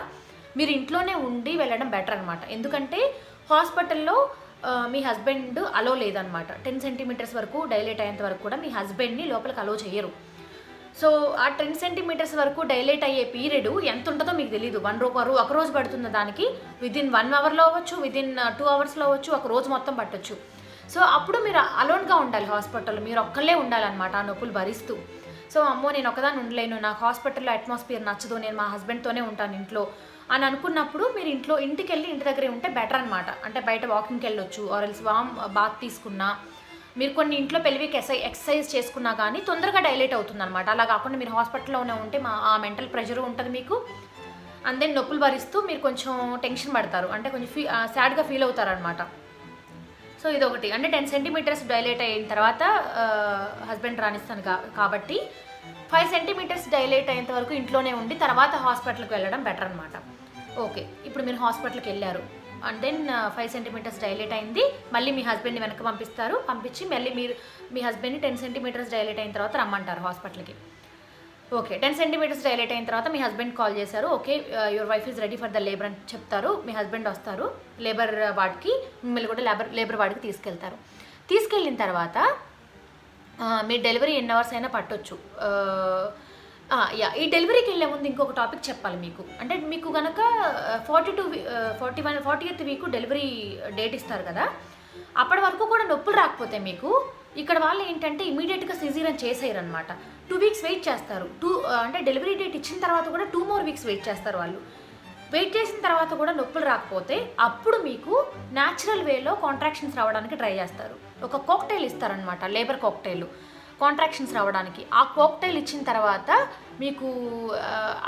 మీరు ఇంట్లోనే ఉండి వెళ్ళడం బెటర్ అనమాట. ఎందుకంటే హాస్పిటల్లో మీ హస్బెండ్ అలో లేదనమాట. 10 సెంటీమీటర్స్ వరకు డైలేట్ అయ్యేంత వరకు కూడా మీ హస్బెండ్ని లోపలికి అలో చేయరు. సో ఆ 10 సెంటీమీటర్స్ వరకు డైలేట్ అయ్యే పీరియడ్ ఎంత ఉంటుందో మీకు తెలియదు. ఒక రోజు పడుతుంది దానికి, విదిన్ 1 అవర్లో అవ్వచ్చు, విదిన్ 2 అవర్స్లో అవ్వచ్చు, ఒక రోజు మొత్తం పట్టొచ్చు. సో అప్పుడు మీరు అలోన్గా ఉండాలి హాస్పిటల్లో, మీరు ఒక్కళ్ళే ఉండాలన్నమాట ఆ నొప్పులు భరిస్తూ. సో అమ్మో నేను ఒకదాన్ని ఉండలేను, నాకు హాస్పిటల్లో అట్మాస్ఫియర్ నచ్చదు, నేను మా హస్బెండ్తోనే ఉంటాను ఇంట్లో అని అనుకున్నప్పుడు మీరు ఇంటికి వెళ్ళి ఇంటి దగ్గరే ఉంటే బెటర్ అనమాట. అంటే బయట వాకింగ్కి వెళ్ళొచ్చు, ఆర్ ఎల్స్ వామ్ బాత్ తీసుకున్నా, మీరు కొన్ని ఇంట్లో పెల్విక్ ఎక్సర్సైజ్ చేసుకున్నా కానీ తొందరగా డైలేట్ అవుతుంది అనమాట. అలా కాకుండా మీరు హాస్పిటల్లోనే ఉంటే ఆ మెంటల్ ప్రెషరు ఉంటుంది మీకు, అండ్ దెన్ నొప్పులు భరిస్తూ మీరు కొంచెం టెన్షన్ పడతారు, అంటే కొంచెం సాడ్గా ఫీల్ అవుతారు అనమాట. సో ఇదొకటి. అంటే 10 సెంటీమీటర్స్ డైలేట్ అయిన తర్వాత హస్బెండ్ రానిస్తాను కాబట్టి 5 సెంటీమీటర్స్ డైలేట్ అయ్యేంత వరకు ఇంట్లోనే ఉండి తర్వాత హాస్పిటల్కి వెళ్ళడం బెటర్ అనమాట. ఓకే, ఇప్పుడు మీరు హాస్పిటల్కి వెళ్ళారు, అండ్ దెన్ 5 సెంటీమీటర్స్ డైలేట్ అయింది, మళ్ళీ మీ హస్బెండ్ని వెనక్కి పంపించి మళ్ళీ మీ హస్బెండ్ని 10 సెంటీమీటర్స్ డైలేట్ అయిన తర్వాత రమ్మంటారు హాస్పిటల్కి. ఓకే, 10 సెంటీమీటర్స్ డైలేట్ అయిన తర్వాత మీ హస్బెండ్ కాల్ చేశారు, okay your wife is ready for the labour అని చెప్తారు. మీ హస్బెండ్ వస్తారు లేబర్ వార్డ్కి, మిమ్మల్ని కూడా లేబర్ వార్డ్కి తీసుకెళ్ళిన తర్వాత మీ డెలివరీ ఎన్ని అవర్స్ అయినా పట్టొచ్చు. ఈ డెలివరీకి వెళ్ళే ముందు ఇంకొక టాపిక్ చెప్పాలి మీకు. అంటే మీకు కనుక 40th వీక్ డెలివరీ డేట్ ఇస్తారు కదా, అప్పటి వరకు కూడా నొప్పులు రాకపోతే మీకు ఇక్కడ వాళ్ళు ఏంటంటే ఇమీడియట్గా సిజేరియన్ చేసేయరనమాట. 2 వీక్స్ వెయిట్ చేస్తారు. అంటే డెలివరీ డేట్ ఇచ్చిన తర్వాత కూడా 2 more వీక్స్ వెయిట్ చేస్తారు వాళ్ళు. వెయిట్ చేసిన తర్వాత కూడా నొప్పులు రాకపోతే అప్పుడు మీకు న్యాచురల్ వేలో కాంట్రాక్షన్స్ రావడానికి ట్రై చేస్తారు. ఒక కాక్టైల్ ఇస్తారనమాట, లేబర్ కాక్టైల్, కాంట్రాక్షన్స్ రావడానికి. ఆ కాక్టైల్ ఇచ్చిన తర్వాత మీకు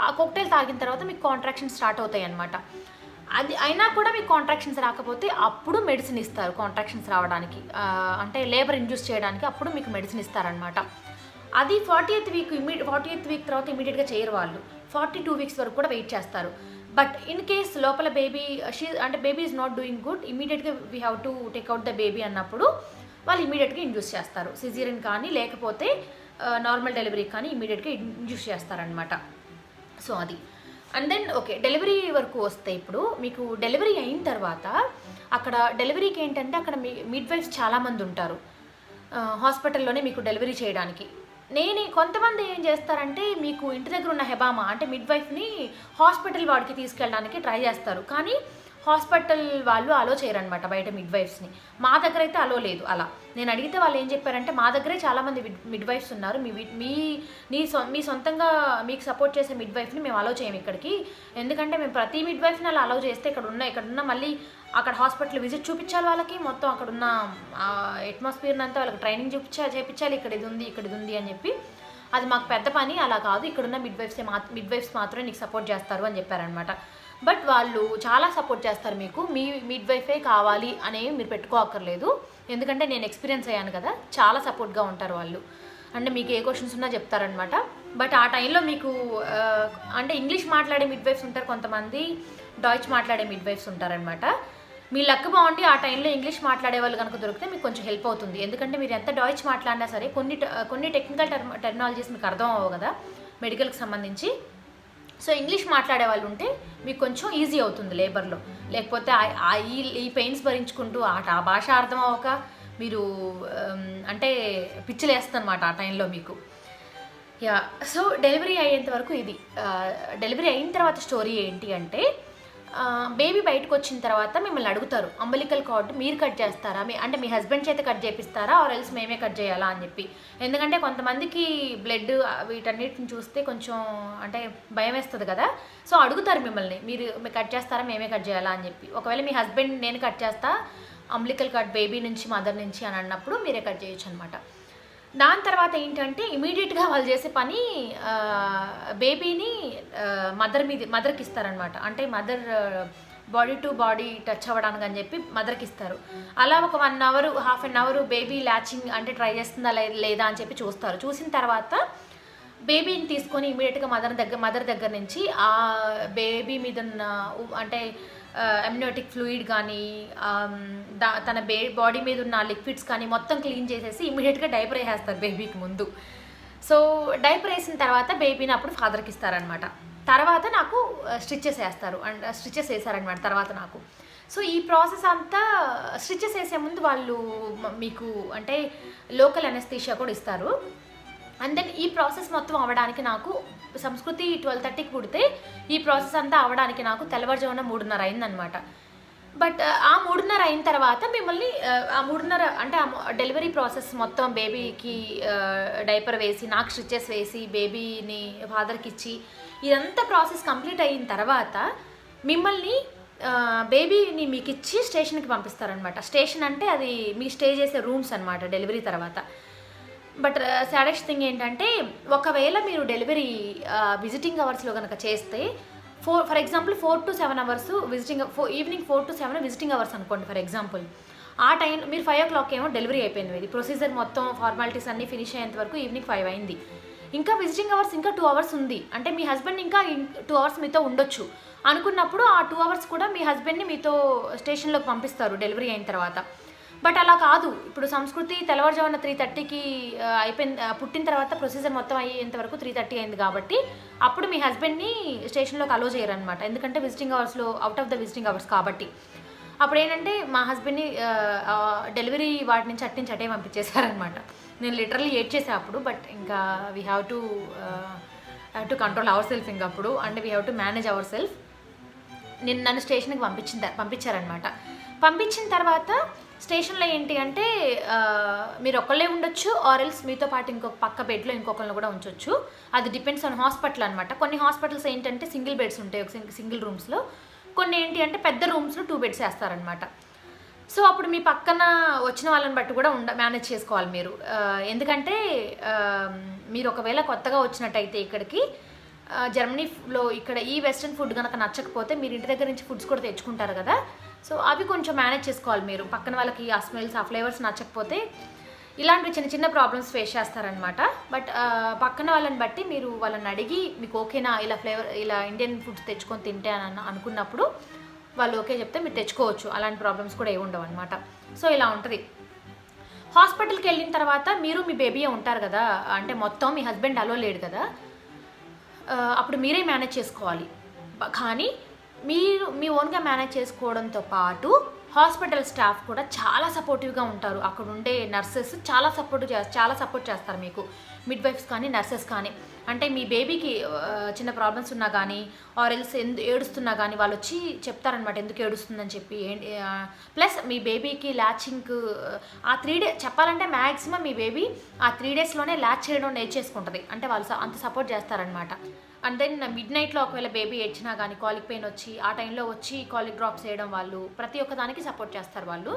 ఆ కాక్టైల్ తాగిన తర్వాత మీకు కాంట్రాక్షన్స్ స్టార్ట్ అవుతాయి అనమాట. అది అయినా కూడా మీకు కాంట్రాక్షన్స్ రాకపోతే అప్పుడు మెడిసిన్ ఇస్తారు కాంట్రాక్షన్స్ రావడానికి, అంటే లేబర్ ఇండ్యూస్ చేయడానికి అప్పుడు మీకు మెడిసిన్ ఇస్తారనమాట. అది 40th వీక్ తర్వాత ఇమీడియట్గా చేయరు వాళ్ళు. 42 వీక్స్ వరకు కూడా వెయిట్ చేస్తారు. బట్ ఇన్ కేస్ లోపల baby is not doing good, ఇమీడియట్గా we have to take out the baby అన్నప్పుడు వాళ్ళు ఇమీడియట్గా ఇండ్యూస్ చేస్తారు. సిజేరియన్ కానీ లేకపోతే నార్మల్ డెలివరీ కానీ ఇమీడియట్గా ఇండ్యూస్ చేస్తారనమాట. సో అది. అండ్ దెన్ ఓకే, డెలివరీ వరకు వస్తే ఇప్పుడు మీకు డెలివరీ అయిన తర్వాత అక్కడ డెలివరీకి ఏంటంటే అక్కడ మిడ్ వైఫ్స్ చాలామంది ఉంటారు హాస్పిటల్లోనే మీకు డెలివరీ చేయడానికి. కొంతమంది ఏం చేస్తారంటే మీకు ఇంటి దగ్గర ఉన్న హెబామా అంటే మిడ్ వైఫ్ని హాస్పిటల్ వాడికి తీసుకెళ్ళడానికి ట్రై చేస్తారు, కానీ హాస్పిటల్ వాళ్ళు అలో చేయరనమాట బయట మిడ్ వైఫ్స్ని. మా దగ్గర అయితే అలో లేదు. అలా నేను అడిగితే వాళ్ళు ఏం చెప్పారంటే మా దగ్గరే చాలామంది మిడ్ వైఫ్స్ ఉన్నారు, మీ సొంతంగా మీకు సపోర్ట్ చేసే మిడ్ వైఫ్ని మేము అలో చేయము ఇక్కడికి, ఎందుకంటే మేము ప్రతి మిడ్ వైఫ్ని అలా అలో చేస్తే ఇక్కడున్న మళ్ళీ అక్కడ హాస్పిటల్ విజిట్ చూపించాలి వాళ్ళకి, మొత్తం అక్కడ ఉన్న అట్మాస్ఫియర్ని అంతా వాళ్ళకి ట్రైనింగ్ చేయించాలి, ఇక్కడ ఇది ఉంది అని చెప్పి. అది మాకు పెద్ద పని, అలా కాదు, ఇక్కడున్న మిడ్వైఫ్స్ మాత్రమే నీకు సపోర్ట్ చేస్తారు అని చెప్పారనమాట. బట్ వాళ్ళు చాలా సపోర్ట్ చేస్తారు మీకు, మీ మిడ్వైఫే కావాలి అనేవి మీరు పెట్టుకోక్కర్లేదు, ఎందుకంటే నేను ఎక్స్పీరియన్స్ అయ్యాను కదా, చాలా సపోర్ట్గా ఉంటారు వాళ్ళు. అంటే మీకు ఏ క్వశ్చన్స్ ఉన్నా చెప్తారనమాట. బట్ ఆ టైంలో మీకు అంటే ఇంగ్లీష్ మాట్లాడే మిడ్వైఫ్స్ ఉంటారు కొంతమంది, డాయిచ్ మాట్లాడే మిడ్వైఫ్స్ ఉంటారనమాట. మీ లక్ బాగుండి ఆ టైంలో ఇంగ్లీష్ మాట్లాడే వాళ్ళు కనుక దొరికితే మీకు కొంచెం హెల్ప్ అవుతుంది, ఎందుకంటే మీరు ఎంత డాయిచ్ మాట్లాడినా సరే కొన్ని టెక్నికల్ టెర్మినాలజీస్ మీకు అర్థం అవ్వవు కదా మెడికల్కి సంబంధించి. సో ఇంగ్లీష్ మాట్లాడే వాళ్ళు ఉంటే మీకు కొంచెం ఈజీ అవుతుంది లేబర్లో, లేకపోతే ఈ పెయిన్స్ భరించుకుంటూ ఆ భాష అర్థం అవ్వక మీరు అంటే పిచ్చిలేస్తుందన్నమాట ఆ టైంలో మీకు. యా, సో డెలివరీ అయ్యేంత వరకు ఇది. డెలివరీ అయిన తర్వాత స్టోరీ ఏంటి అంటే, బేబీ బయటకు వచ్చిన తర్వాత మిమ్మల్ని అడుగుతారు, అంబలికల్ కార్డ్ మీరు కట్ చేస్తారా, అంటే మీ హస్బెండ్ చేత కట్ చేపిస్తారా, ఆర్ ఎల్స్ మేమే కట్ చేయాలా అని చెప్పి. ఎందుకంటే కొంతమందికి బ్లడ్ వీటన్నిటిని చూస్తే కొంచెం అంటే భయం వేస్తుంది కదా, సో అడుగుతారు మిమ్మల్ని, మీరు కట్ చేస్తారా మేమే కట్ చేయాలా అని చెప్పి. ఒకవేళ మీ హస్బెండ్ నేను కట్ చేస్తా అంబలికల్ కార్డ్ బేబీ నుంచి మదర్ నుంచి అని అన్నప్పుడు మీరే కట్ చేయొచ్చు అనమాట. దాని తర్వాత ఏంటంటే ఇమీడియట్గా వాళ్ళు చేసే పని బేబీని మదర్కి ఇస్తారనమాట. అంటే mother body to body touch అవ్వడానికి అని చెప్పి మదర్కి ఇస్తారు. అలా ఒక 1 hour half an hour baby latching అంటే ట్రై చేస్తుందా లేదా అని చెప్పి చూస్తారు. చూసిన తర్వాత బేబీని తీసుకొని ఇమీడియట్గా మదర్ దగ్గర నుంచి ఆ బేబీ మీద ఉన్న అంటే అమ్నియోటిక్ ఫ్లూయిడ్ కానీ తన బాడీ మీద ఉన్న లిక్విడ్స్ కానీ మొత్తం క్లీన్ చేసేసి ఇమీడియట్గా డైపర్ వేసేస్తారు బేబీకి ముందు. సో డైపర్ వేసిన తర్వాత బేబీని అప్పుడు ఫాదర్కి ఇస్తారనమాట. తర్వాత నాకు స్టిచెస్ వేస్తారు, అండ్ స్టిచెస్ వేసారనమాట తర్వాత నాకు. సో ఈ ప్రాసెస్ అంతా స్టిచెస్ వేసే ముందు వాళ్ళు మీకు అంటే లోకల్ అనెస్థీషియా కూడా ఇస్తారు. అండ్ దెన్ ఈ ప్రాసెస్ మొత్తం అవ్వడానికి నాకు సంస్కృతి 12:30కి పుడితే ఈ ప్రాసెస్ అంతా అవ్వడానికి నాకు తెల్లవారుజామున 3:30 అయిందనమాట. బట్ ఆ 3:30 అయిన తర్వాత మిమ్మల్ని ఆ 3:30 అంటే డెలివరీ ప్రాసెస్ మొత్తం బేబీకి డైపర్ వేసి నాకు స్టిచెస్ వేసి బేబీని ఫాదర్కి ఇచ్చి ఇదంతా ప్రాసెస్ కంప్లీట్ అయిన తర్వాత మిమ్మల్ని బేబీని మీకు ఇచ్చి స్టేషన్కి పంపిస్తారనమాట. స్టేషన్ అంటే అది మీ స్టే చేసే రూమ్స్ అనమాట డెలివరీ తర్వాత. బట్ సాడెస్ట్ థింగ్ ఏంటంటే, ఒకవేళ మీరు డెలివరీ విజిటింగ్ అవర్స్లో కనుక చేస్తే for example 4 to 7 hours evening 4 to 7 visiting hours అనుకోండి ఫర్ ఎగ్జాంపుల్. ఆ టైం మీరు 5 o'clock ఏమో డెలివరీ అయిపోయింది, ఇది ప్రొసీజర్ మొత్తం ఫార్మాలిటీస్ అన్నీ ఫినిష్ అయ్యేంత వరకు ఈవినింగ్ 5 అయింది. ఇంకా విజిటింగ్ అవర్స్ ఇంకా 2 hours ఉంది, అంటే మీ హస్బెండ్ ఇంకా 2 hours మీతో ఉండొచ్చు అనుకున్నప్పుడు ఆ 2 hours కూడా మీ హస్బెండ్ని మీతో స్టేషన్లోకి పంపిస్తారు డెలివరీ అయిన తర్వాత. బట్ అలా కాదు, ఇప్పుడు సంస్కృతి తెల్లవారుజామున 3:30కి అయిపోయింది, పుట్టిన తర్వాత ప్రొసీజర్ మొత్తం అయ్యేంత వరకు 3:30 అయింది కాబట్టి అప్పుడు మీ హస్బెండ్ని స్టేషన్లోకి అలో చేయరనమాట, ఎందుకంటే విజిటింగ్ అవర్స్లో out of the visiting hours కాబట్టి. అప్పుడు ఏంటంటే మా హస్బెండ్ని డెలివరీ వాటి నుంచి అట్టే పంపించేశారనమాట. నేను లిటరల్లీ ఏడ్చేసా అప్పుడు. బట్ ఇంకా we have to control our self, ఇంకా అప్పుడు అంటే we have to manage our self. నన్ను స్టేషన్కి పంపించారనమాట. పంపించిన తర్వాత స్టేషన్లో ఏంటి అంటే మీరు ఒక్కళ్ళే ఉండొచ్చు, ఆర్ ఎల్స్ మీతో పాటు ఇంకొక పక్క బెడ్లో ఇంకొకరిని కూడా ఉంచొచ్చు. అది డిపెండ్స్ ఆన్ హాస్పిటల్ అనమాట. కొన్ని హాస్పిటల్స్ ఏంటంటే సింగిల్ బెడ్స్ ఉంటాయి ఒక సింగిల్ రూమ్స్లో, కొన్ని ఏంటి అంటే పెద్ద రూమ్స్లో 2 beds వేస్తారనమాట. సో అప్పుడు మీ పక్కన వచ్చిన వాళ్ళని బట్టి కూడా మేనేజ్ చేసుకోవాలి మీరు. ఎందుకంటే మీరు ఒకవేళ కొత్తగా వచ్చినట్టయితే ఇక్కడికి జర్మనీలో ఇక్కడ ఈ వెస్ట్రన్ ఫుడ్ కనుక నచ్చకపోతే మీరు ఇంటి దగ్గర నుంచి ఫుడ్స్ కూడా తెచ్చుకుంటారు కదా, సో అవి కొంచెం మేనేజ్ చేసుకోవాలి మీరు. పక్కన వాళ్ళకి ఆ స్మెల్స్ ఆ ఫ్లేవర్స్ నచ్చకపోతే ఇలాంటివి చిన్న చిన్న ప్రాబ్లమ్స్ ఫేస్ చేస్తారనమాట. బట్ పక్కన వాళ్ళని బట్టి మీరు వాళ్ళని అడిగి మీకు ఓకేనా ఇలా ఇండియన్ ఫుడ్స్ తెచ్చుకొని తింటే అని అనుకున్నప్పుడు వాళ్ళు ఓకే చెప్తే మీరు తెచ్చుకోవచ్చు, అలాంటి ప్రాబ్లమ్స్ కూడా ఏమి ఉండవు అనమాట. సో ఇలా ఉంటుంది. హాస్పిటల్కి వెళ్ళిన తర్వాత మీరు మీ బేబీ ఉంటారు కదా, అంటే మొత్తం మీ హస్బెండ్ అలో లేడు కదా, అప్పుడు మీరే మేనేజ్ చేసుకోవాలి. కానీ మీరు మీ ఓన్గా మేనేజ్ చేసుకోవడంతో పాటు హాస్పిటల్ స్టాఫ్ కూడా చాలా సపోర్టివ్గా ఉంటారు. అక్కడ ఉండే నర్సెస్ చాలా సపోర్ట్ చేస్తారు మీకు, మిడ్వైఫ్స్ కానీ నర్సెస్ కానీ. అంటే మీ బేబీకి చిన్న ప్రాబ్లమ్స్ ఉన్నా కానీ ఆర్ ఎల్స్ ఏడుస్తున్నా కానీ వాళ్ళు వచ్చి చెప్తారనమాట ఎందుకు ఏడుస్తుందని చెప్పి. ప్లస్ మీ బేబీకి ల్యాచింగ్ ఆ 3 days చెప్పాలంటే మ్యాక్సిమం మీ బేబీ ఆ 3 daysలోనే ల్యాచ్ చేయడం నేర్చేసుకుంటుంది, అంటే వాళ్ళు అంత సపోర్ట్ చేస్తారనమాట. అండ్ దెన్ మిడ్ నైట్లో ఒకవేళ బేబీ ఏడ్చినా కానీ కాలిక్ పెయిన్ వచ్చి ఆ టైంలో వచ్చి కాలిక్ డ్రాప్స్ వేయడం వాళ్ళు ప్రతి ఒక్క దానికి సపోర్ట్ చేస్తారు వాళ్ళు.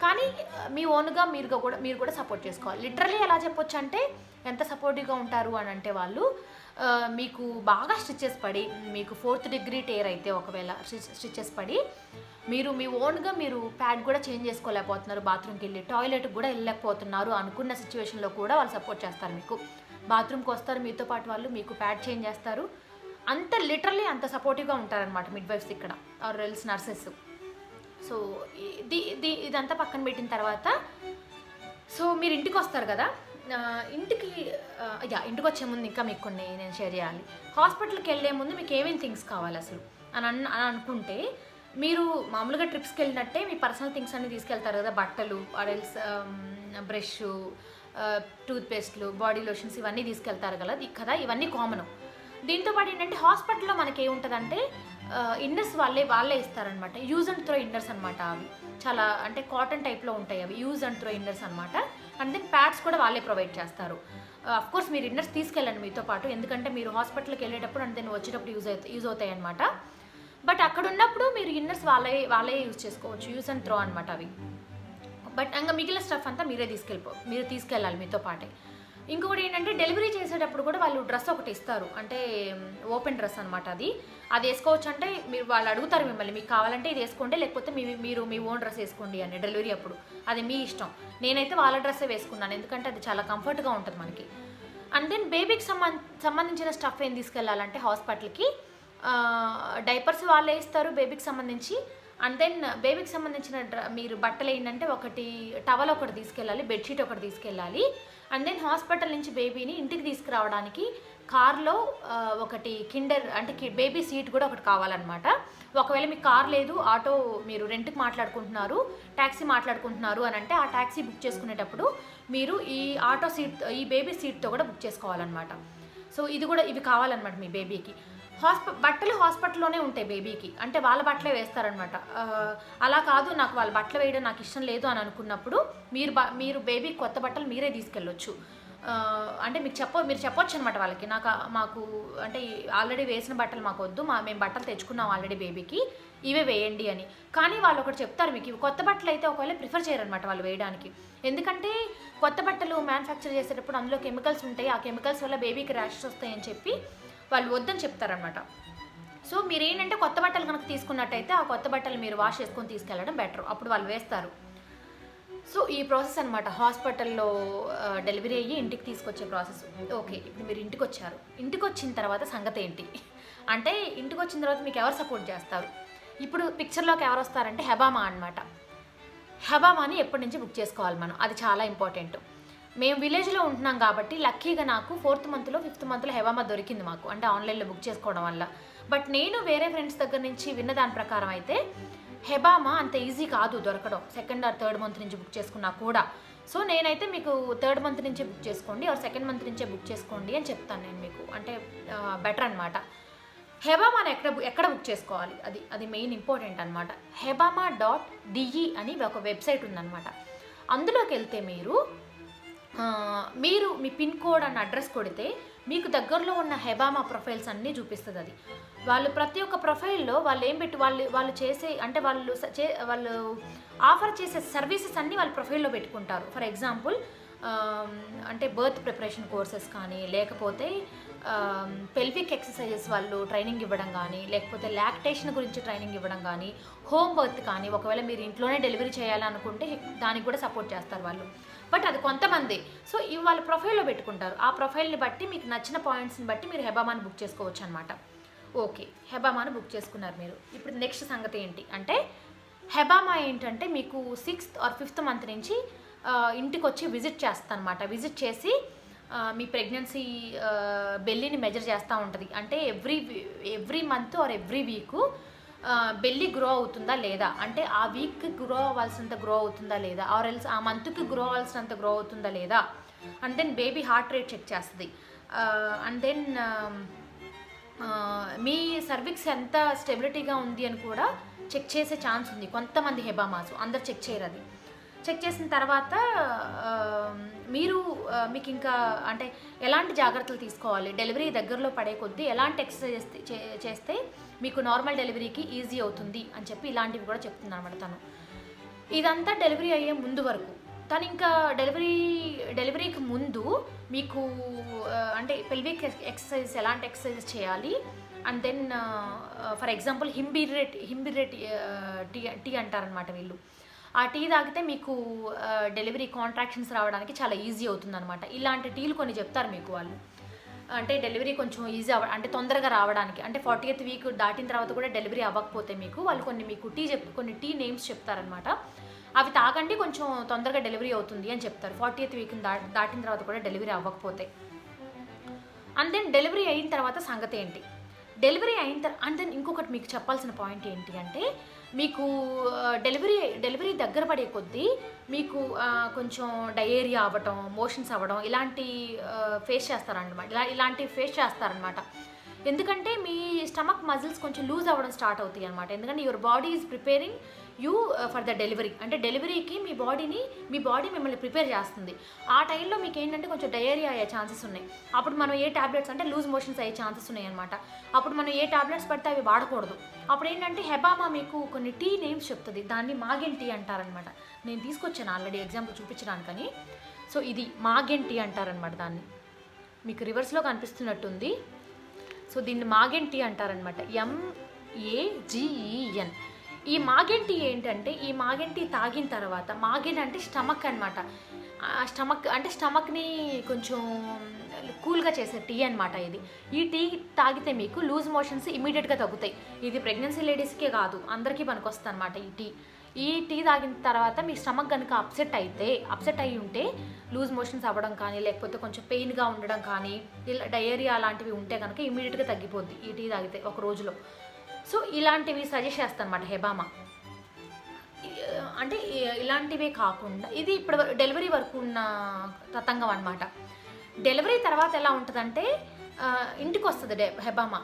కానీ మీ ఓన్గా మీరు కూడా సపోర్ట్ చేసుకోవాలి. లిటరలీ ఎలా చెప్పొచ్చు అంటే ఎంత సపోర్టివ్గా ఉంటారు అని అంటే వాళ్ళు మీకు బాగా స్టిచెస్ పడి మీకు 4th degree టేర్ అయితే ఒకవేళ స్టిచెస్ పడి మీరు మీ ఓన్గా మీరు ప్యాడ్ కూడా చేంజ్ చేసుకోలేకపోతున్నారు, బాత్రూమ్కి వెళ్ళి టాయిలెట్కి కూడా వెళ్ళలేకపోతున్నారు అనుకున్న సిచ్యువేషన్లో కూడా వాళ్ళు సపోర్ట్ చేస్తారు. మీకు బాత్రూమ్కి వస్తారు, మీతో పాటు వాళ్ళు మీకు ప్యాడ్ చేంజ్ చేస్తారు. అంత లిటరలీ అంత సపోర్టివ్గా ఉంటారనమాట మిడ్వైఫ్స్ ఇక్కడ ఆర్ ఎల్స్ నర్సెస్. సో ఇదంతా పక్కన పెట్టిన తర్వాత సో మీరు ఇంటికి వస్తారు కదా, ఇంటికి వచ్చే ముందు ఇంకా మీకు కొన్ని నేను షేర్ చేయాలి. హాస్పిటల్కి వెళ్ళే ముందు మీకు ఏమేమి థింగ్స్ కావాలి అసలు అని అనుకుంటే, మీరు మామూలుగా ట్రిప్స్కి వెళ్ళినట్టే మీ పర్సనల్ థింగ్స్ అన్నీ తీసుకెళ్తారు కదా, బట్టలు ఆర్ఎల్స్ బ్రష్, టూత్పేస్ట్లు, బాడీ లోషన్స్ ఇవన్నీ తీసుకెళ్తారు కదా, ఇవన్నీ కామన్. దీంతోపాటు ఏంటంటే హాస్పిటల్లో మనకి ఏముంటుందంటే ఇన్నర్స్ వాళ్ళే ఇస్తారనమాట. యూజ్ అండ్ త్రో ఇన్నర్స్ అనమాట. అవి చాలా అంటే కాటన్ టైప్లో ఉంటాయి, అవి యూజ్ అండ్ త్రో ఇన్నర్స్ అనమాట. అండ్ దెన్ ప్యాడ్స్ కూడా వాళ్ళే ప్రొవైడ్ చేస్తారు. అఫ్కోర్స్ మీరు ఇన్నర్స్ తీసుకెళ్ళండి మీతో పాటు, ఎందుకంటే మీరు హాస్పిటల్కి వెళ్ళేటప్పుడు అండ్ దెన్ వచ్చేటప్పుడు యూజ్ అవుతాయి అనమాట. బట్ అక్కడ ఉన్నప్పుడు మీరు ఇన్నర్స్ వాళ్ళే యూజ్ చేసుకోవచ్చు, యూజ్ అండ్ త్రో అనమాట అవి. బట్ ఇంకా మిగిలిన స్టఫ్ అంతా మీరు తీసుకెళ్ళాలి మీతో పాటే. ఇంకొకటి ఏంటంటే డెలివరీ చేసేటప్పుడు కూడా వాళ్ళు డ్రెస్ ఒకటి ఇస్తారు, అంటే ఓపెన్ డ్రెస్ అనమాట. అది వేసుకోవచ్చు. అంటే వాళ్ళు అడుగుతారు మిమ్మల్ని, మీకు కావాలంటే ఇది వేసుకోండి, లేకపోతే మీరు మీ ఓన్ డ్రెస్ వేసుకోండి అని డెలివరీ అప్పుడు. అది మీ ఇష్టం. నేనైతే వాళ్ళ డ్రెస్సే వేసుకున్నాను, ఎందుకంటే అది చాలా కంఫర్ట్గా ఉంటుంది మనకి. అండ్ దెన్ బేబీకి సంబంధించిన స్టఫ్ ఏం తీసుకెళ్ళాలంటే హాస్పిటల్కి డైపర్స్ వాళ్ళే ఇస్తారు బేబీకి సంబంధించి. అండ్ దెన్ బేబీకి సంబంధించిన మీరు బట్టలు ఏంటంటే ఒకటి టవల్ ఒకటి తీసుకెళ్ళాలి, బెడ్షీట్ ఒకటి తీసుకెళ్ళాలి. అండ్ దెన్ హాస్పిటల్ నుంచి బేబీని ఇంటికి తీసుకురావడానికి కార్లో ఒకటి కిండర్ అంటే బేబీ సీట్ కూడా ఒకటి కావాలన్నమాట. ఒకవేళ మీకు కార్ లేదు, ఆటో మీరు రెంట్కి మాట్లాడుకుంటున్నారు, ట్యాక్సీ మాట్లాడుకుంటున్నారు అని అంటే ఆ ట్యాక్సీ బుక్ చేసుకునేటప్పుడు మీరు ఈ ఆటో సీట్ ఈ బేబీ సీట్తో కూడా బుక్ చేసుకోవాలన్నమాట. సో ఇవి కావాలన్నమాట మీ బేబీకి. బట్టలు హాస్పిటల్లోనే ఉంటాయి బేబీకి, అంటే వాళ్ళ బట్టలే వేస్తారనమాట. అలా కాదు నాకు వాళ్ళ బట్టలు వేయడం నాకు ఇష్టం లేదు అని అనుకున్నప్పుడు మీరు బేబీకి కొత్త బట్టలు మీరే తీసుకెళ్ళొచ్చు. అంటే మీరు చెప్పొచ్చు అనమాట వాళ్ళకి, మాకు అంటే ఆల్రెడీ వేసిన బట్టలు మాకు వద్దు, మేము బట్టలు తెచ్చుకున్నాం ఆల్రెడీ బేబీకి, ఇవే వేయండి అని. కానీ వాళ్ళు ఒకటి చెప్తారు మీకు, ఇవి కొత్త బట్టలు అయితే ఒకవేళ ప్రిఫర్ చేయరనమాట వాళ్ళు వేయడానికి. ఎందుకంటే కొత్త బట్టలు మ్యానుఫ్యాక్చర్ చేసేటప్పుడు అందులో కెమికల్స్ ఉంటాయి, ఆ కెమికల్స్ వల్ల బేబీకి ర్యాషెస్ వస్తాయని చెప్పి వాళ్ళు వద్దని చెప్తారనమాట. సో మీరు ఏంటంటే కొత్త బట్టలు కనుక తీసుకున్నట్టయితే ఆ కొత్త బట్టలు మీరు వాష్ చేసుకొని తీసుకెళ్ళడం బెటర్, అప్పుడు వాళ్ళు వేస్తారు. సో ఈ ప్రాసెస్ అనమాట హాస్పిటల్లో డెలివరీ అయ్యి ఇంటికి తీసుకొచ్చే ప్రాసెస్. ఓకే, ఇప్పుడు మీరు ఇంటికి వచ్చారు. ఇంటికి వచ్చిన తర్వాత సంగతి ఏంటి అంటే, ఇంటికి వచ్చిన తర్వాత మీకు ఎవరు సపోర్ట్ చేస్తారు? ఇప్పుడు పిక్చర్లోకి ఎవరు వస్తారంటే హెబామా అనమాట. హెబామాని ఎప్పటి నుంచి బుక్ చేసుకోవాలి మనం, అది చాలా ఇంపార్టెంట్. మేము విలేజ్లో ఉంటున్నాం కాబట్టి లక్కీగా నాకు 4th monthలో 5th monthలో హెబామా దొరికింది మాకు, అంటే ఆన్లైన్లో బుక్ చేసుకోవడం వల్ల. బట్ నేను వేరే ఫ్రెండ్స్ దగ్గర నుంచి విన్న దాని ప్రకారం అయితే హెబామా అంత ఈజీ కాదు దొరకడం, 2nd or 3rd month నుంచి బుక్ చేసుకున్నా కూడా. సో నేనైతే మీకు 3rd month నుంచే బుక్ చేసుకోండి ఆర్ 2nd month నుంచే బుక్ చేసుకోండి అని చెప్తాను నేను మీకు, అంటే బెటర్ అనమాట. హెబామాని ఎక్కడ బుక్ చేసుకోవాలి, అది మెయిన్ ఇంపార్టెంట్ అనమాట. hebama.de అని ఒక వెబ్సైట్ ఉందన్నమాట. అందులోకి వెళ్తే మీరు మీ పిన్ కోడ్ అన్న అడ్రస్ కొడితే మీకు దగ్గరలో ఉన్న హెబామా ప్రొఫైల్స్ అన్నీ చూపిస్తుంది. అది వాళ్ళు ప్రతి ఒక్క ప్రొఫైల్లో వాళ్ళు ఏం పెట్టి వాళ్ళు చేసే అంటే వాళ్ళు ఆఫర్ చేసే సర్వీసెస్ అన్నీ వాళ్ళ ప్రొఫైల్లో పెట్టుకుంటారు. ఫర్ ఎగ్జాంపుల్ అంటే బర్త్ ప్రిపరేషన్ కోర్సెస్ కానీ, లేకపోతే పెల్విక్ ఎక్సర్సైజెస్ వాళ్ళు ట్రైనింగ్ ఇవ్వడం కానీ, లేకపోతే లాక్టేషన్ గురించి ట్రైనింగ్ ఇవ్వడం కానీ, హోమ్ బర్త్ కానీ, ఒకవేళ మీరు ఇంట్లోనే డెలివరీ చేయాలనుకుంటే దానికి కూడా సపోర్ట్ చేస్తారు వాళ్ళు. బట్ అది కొంతమంది. సో ఇవి వాళ్ళ ప్రొఫైల్లో పెట్టుకుంటారు. ఆ ప్రొఫైల్ని బట్టి మీకు నచ్చిన పాయింట్స్ని బట్టి మీరు హెబామాని బుక్ చేసుకోవచ్చు అనమాట. ఓకే, హెబామాని బుక్ చేసుకున్నారు మీరు. ఇప్పుడు నెక్స్ట్ సంగతి ఏంటి అంటే, హెబామా ఏంటంటే మీకు 6th or 5th month నుంచి ఇంటికి వచ్చి విజిట్ చేస్తా అనమాట. విజిట్ చేసి మీ ప్రెగ్నెన్సీ బెల్లీని మెజర్ చేస్తూ ఉంటుంది. అంటే every month or every week belly grow అవుతుందా లేదా, అంటే ఆ వీక్కి గ్రో అవ్వాల్సినంత గ్రో అవుతుందా లేదా, ఆర్ ఎల్స్ ఆ మంత్కి గ్రో అవ్వాల్సినంత గ్రో అవుతుందా లేదా. And then baby heart rate check చేస్తుంది. అండ్ దెన్ మీ సర్విక్స్ ఎంత స్టెబిలిటీగా ఉంది అని కూడా చెక్ చేసే ఛాన్స్ ఉంది. కొంతమంది హెబామాస్ అందరు చెక్ చేయరు. అది చెక్ చేసిన తర్వాత మీరు మీకు ఇంకా అంటే ఎలాంటి జాగ్రత్తలు తీసుకోవాలి, డెలివరీ దగ్గరలో పడే కొద్దీ ఎలాంటి ఎక్సర్సైజ్ చేస్తే మీకు నార్మల్ డెలివరీకి ఈజీ అవుతుంది అని చెప్పి ఇలాంటివి కూడా చెప్తున్నాను అనమాట తను. ఇదంతా డెలివరీ అయ్యే ముందు వరకు. తను ఇంకా డెలివరీకి ముందు మీకు అంటే పెల్విక్ ఎక్సర్సైజ్ ఎలాంటి ఎక్సర్సైజెస్ చేయాలి, అండ్ దెన్ ఫర్ ఎగ్జాంపుల్ హింబిరెట్ టీ అంటారనమాట వీళ్ళు. ఆ టీ తాగితే మీకు డెలివరీ కాంట్రాక్షన్స్ రావడానికి చాలా ఈజీ అవుతుందన్నమాట. ఇలాంటి టీలు కొన్ని చెప్తారు మీకు వాళ్ళు, అంటే డెలివరీ కొంచెం ఈజీ అంటే తొందరగా రావడానికి. అంటే 40th వీక్ దాటిన తర్వాత కూడా డెలివరీ అవ్వకపోతే మీకు వాళ్ళు కొన్ని టీ నేమ్స్ చెప్తారనమాట. అవి తాగండి, కొంచెం తొందరగా డెలివరీ అవుతుంది అని చెప్తారు 40th వీక్ దాటిన తర్వాత కూడా డెలివరీ అవ్వకపోతే. అండ్ దెన్ డెలివరీ అయిన తర్వాత సంగతి ఏంటి, డెలివరీ అయిన అండ్ దెన్ ఇంకొకటి మీకు చెప్పాల్సిన పాయింట్ ఏంటి అంటే, మీకు డెలివరీ దగ్గర పడే కొద్దీ మీకు కొంచెం డయేరియా అవ్వటం, మోషన్స్ అవ్వడం ఇలాంటి ఫేస్ చేస్తారనమాట. ఇలాంటివి ఫేస్ చేస్తారనమాట. ఎందుకంటే మీ స్టమక్ మజిల్స్ కొంచెం లూజ్ అవ్వడం స్టార్ట్ అవుతాయి అనమాట. ఎందుకంటే your body is preparing you for the delivery. అంటే డెలివరీకి మీ బాడీ మిమ్మల్ని ప్రిపేర్ చేస్తుంది. ఆ టైంలో మీకు ఏంటంటే కొంచెం డయేరియా అయ్యే ఛాన్సెస్ ఉన్నాయి. అప్పుడు మనం ఏ టాబ్లెట్స్ అంటే లూజ్ మోషన్స్ అయ్యే ఛాన్సెస్ ఉన్నాయి అనమాట. అప్పుడు మనం ఏ టాబ్లెట్స్ పడితే అవి వాడకూడదు. అప్పుడు ఏంటంటే హెబామా మీకు కొన్ని టీ నేమ్స్ చెప్తుంది. దాన్ని మాగెన్ టీ అంటారనమాట. నేను తీసుకొచ్చాను ఆల్రెడీ ఎగ్జాంపుల్ చూపించడానికని. సో ఇది మాగెన్ టీ అంటారనమాట. దాన్ని మీకు రివర్స్లో కనిపిస్తున్నట్టుంది. సో దీన్ని మాగెన్ టీ అంటారనమాట, MAGEN. ఈ మాగెన్ టీ ఏంటంటే, ఈ మాగెన్ టీ తాగిన తర్వాత, మాగెన్ అంటే స్టమక్ అనమాట. స్టమక్ని కొంచెం కూల్గా చేసే టీ అనమాట ఇది. ఈ టీ తాగితే మీకు లూజ్ మోషన్స్ ఇమీడియట్గా తగ్గుతాయి. ఇది ప్రెగ్నెన్సీ లేడీస్కే కాదు, అందరికీ పనికొస్తుంది అనమాట ఈ టీ తాగిన తర్వాత మీ స్టమక్ కనుక అప్సెట్ అయి ఉంటే లూజ్ మోషన్స్ అవ్వడం కానీ, లేకపోతే కొంచెం పెయిన్గా ఉండడం కానీ, ఇలా డయేరియా అలాంటివి ఉంటే కనుక ఇమీడియట్గా తగ్గిపోద్ది ఈ టీ తాగితే ఒక రోజులో. సో ఇలాంటివి సజెస్ట్ చేస్తాను అనమాట హెబామా. అంటే ఇలాంటివే కాకుండా ఇది ఇప్పుడు డెలివరీ వరకు ఉన్న తతంగం అనమాట. డెలివరీ తర్వాత ఎలా ఉంటుందంటే ఇంటికి వస్తుంది హెబామా.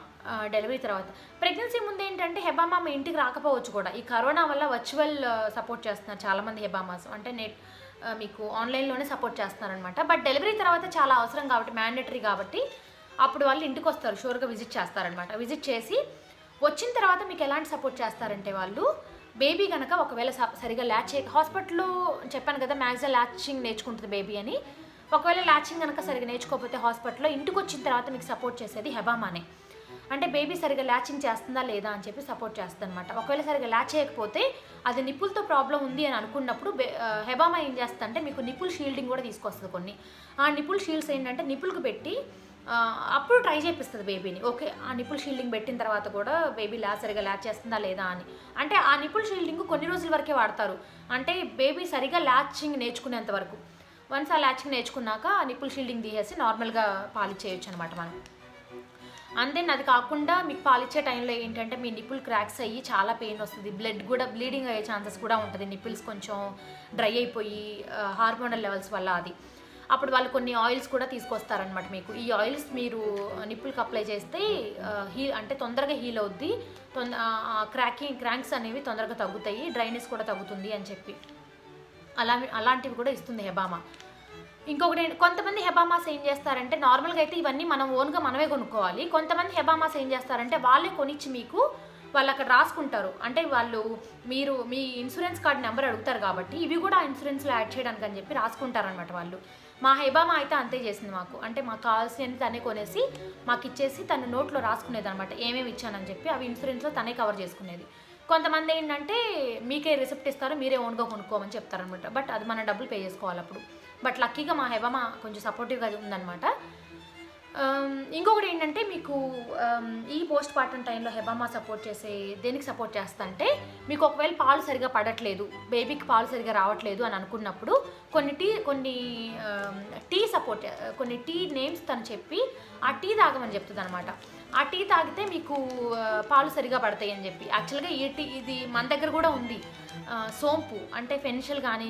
డెలివరీ తర్వాత ప్రెగ్నెన్సీ ముందు ఏంటంటే హెబామా మీ ఇంటికి రాకపోవచ్చు కూడా. ఈ కరోనా వల్ల వర్చువల్ సపోర్ట్ చేస్తున్నారు చాలామంది హెబామాస్, అంటే మీకు ఆన్లైన్లోనే సపోర్ట్ చేస్తున్నారనమాట. బట్ డెలివరీ తర్వాత చాలా అవసరం కాబట్టి, మ్యాండేటరీ కాబట్టి అప్పుడు వాళ్ళు ఇంటికి వస్తారు, షూర్గా విజిట్ చేస్తారనమాట. విజిట్ చేసి వచ్చిన తర్వాత మీకు ఎలాంటి సపోర్ట్ చేస్తారంటే, వాళ్ళు బేబీ కనుక ఒకవేళ సరిగా హాస్పిటల్లో చెప్పాను కదా మ్యాక్సిమం ల్యాచింగ్ నేర్చుకుంటుంది బేబీ అని. ఒకవేళ ల్యాచింగ్ కనుక సరిగా నేర్చుకోకపోతే హాస్పిటల్లో ఇంటికి వచ్చిన తర్వాత మీకు సపోర్ట్ చేసేది హెబామానే. అంటే బేబీ సరిగా ల్యాచింగ్ చేస్తుందా లేదా అని చెప్పి సపోర్ట్ చేస్తుంది అనమాట. ఒకవేళ సరిగా ల్యాచ్ చేయకపోతే, అది నిప్పులతో ప్రాబ్లం ఉంది అని అనుకున్నప్పుడు హెబామా ఏం చేస్తుందంటే మీకు నిప్పుల్ షీల్డింగ్ కూడా తీసుకొస్తుంది కొన్ని. ఆ నిప్పుల్ షీల్డ్స్ ఏంటంటే నిప్పులకు పెట్టి అప్పుడు ట్రై చేపిస్తుంది బేబీని. ఓకే, ఆ నిప్పుల్ షీల్డింగ్ పెట్టిన తర్వాత కూడా బేబీ సరిగా ల్యాచ్ చేస్తుందా లేదా అని. అంటే ఆ నిప్పుల్ షీల్డింగ్ కొన్ని రోజుల వరకే వాడతారు, అంటే బేబీ సరిగా ల్యాచింగ్ నేర్చుకునేంత వరకు. వన్స్ ఆ ల్యాచింగ్ నేర్చుకున్నాక ఆ నిప్పుల్ షీల్డింగ్ తీసేసి నార్మల్గా పాలిచ్చేయచ్చు అనమాట మనం. అండ్ దెన్ అది కాకుండా మీకు పాలిచ్చే టైంలో ఏంటంటే మీ నిప్పుల్ క్రాక్స్ అయ్యి చాలా పెయిన్ వస్తుంది, బ్లీడింగ్ అయ్యే ఛాన్సెస్ కూడా ఉంటుంది. నిప్పుల్స్ కొంచెం డ్రై అయిపోయి హార్మోనల్ లెవెల్స్ వల్ల అది. అప్పుడు వాళ్ళు కొన్ని ఆయిల్స్ కూడా తీసుకొస్తారనమాట మీకు. ఈ ఆయిల్స్ మీరు నిప్పుల్కి అప్లై చేస్తే అంటే తొందరగా హీల్ అవుద్ది, క్రాంక్స్ అనేవి తొందరగా తగ్గుతాయి, డ్రైనెస్ కూడా తగ్గుతుంది అని చెప్పి అలాంటివి కూడా ఇస్తుంది హెబామా. ఇంకొకటి కొంతమంది హెబామాస్ ఏం చేస్తారంటే, నార్మల్గా అయితే ఇవన్నీ మనం ఓన్గా మనమే కొనుక్కోవాలి. కొంతమంది హెబామాస్ ఏం చేస్తారంటే వాళ్ళే కొనిచ్చి మీకు వాళ్ళు అక్కడ రాసుకుంటారు. అంటే మీ ఇన్సూరెన్స్ కార్డ్ నెంబర్ అడుగుతారు కాబట్టి ఇవి కూడా ఇన్సూరెన్స్లో యాడ్ చేయడానికి అని చెప్పి రాసుకుంటారనమాట వాళ్ళు. మా హెబామా అయితే అంతే చేసింది మాకు. అంటే మాకు కావాల్సినవి తనే కొనేసి మాకు ఇచ్చేసి తన నోట్లో రాసుకునేది అనమాట, ఏమేమి ఇచ్చానని చెప్పి. అవి ఇన్సూరెన్స్లో తనే కవర్ చేసుకునేది. కొంతమంది ఏంటంటే మీకే రిసిప్ట్ ఇస్తారు, మీరే ఓన్గా కొనుక్కోమని చెప్తారనమాట. బట్ అది మనం డబ్బులు పే చేసుకోవాలి అప్పుడు. బట్ లక్కీగా మా హెబామా కొంచెం సపోర్టివ్గా ఉందన్నమాట. ఇంకొకటి ఏంటంటే మీకు ఈ పోస్ట్ పార్టమ్ టైంలో హెబామా దేనికి సపోర్ట్ చేస్తా అంటే, మీకు ఒకవేళ పాలు సరిగా పడట్లేదు, బేబీకి పాలు సరిగా రావట్లేదు అని అనుకున్నప్పుడు కొన్ని టీ నేమ్స్ తను చెప్పి ఆ టీ తాగమని చెప్తుంది అనమాట. ఆ టీ తాగితే మీకు పాలు సరిగా పడతాయి అని చెప్పి. యాక్చువల్గా ఇది మన దగ్గర కూడా ఉంది. సోంపు అంటే ఫెన్షిల్ కానీ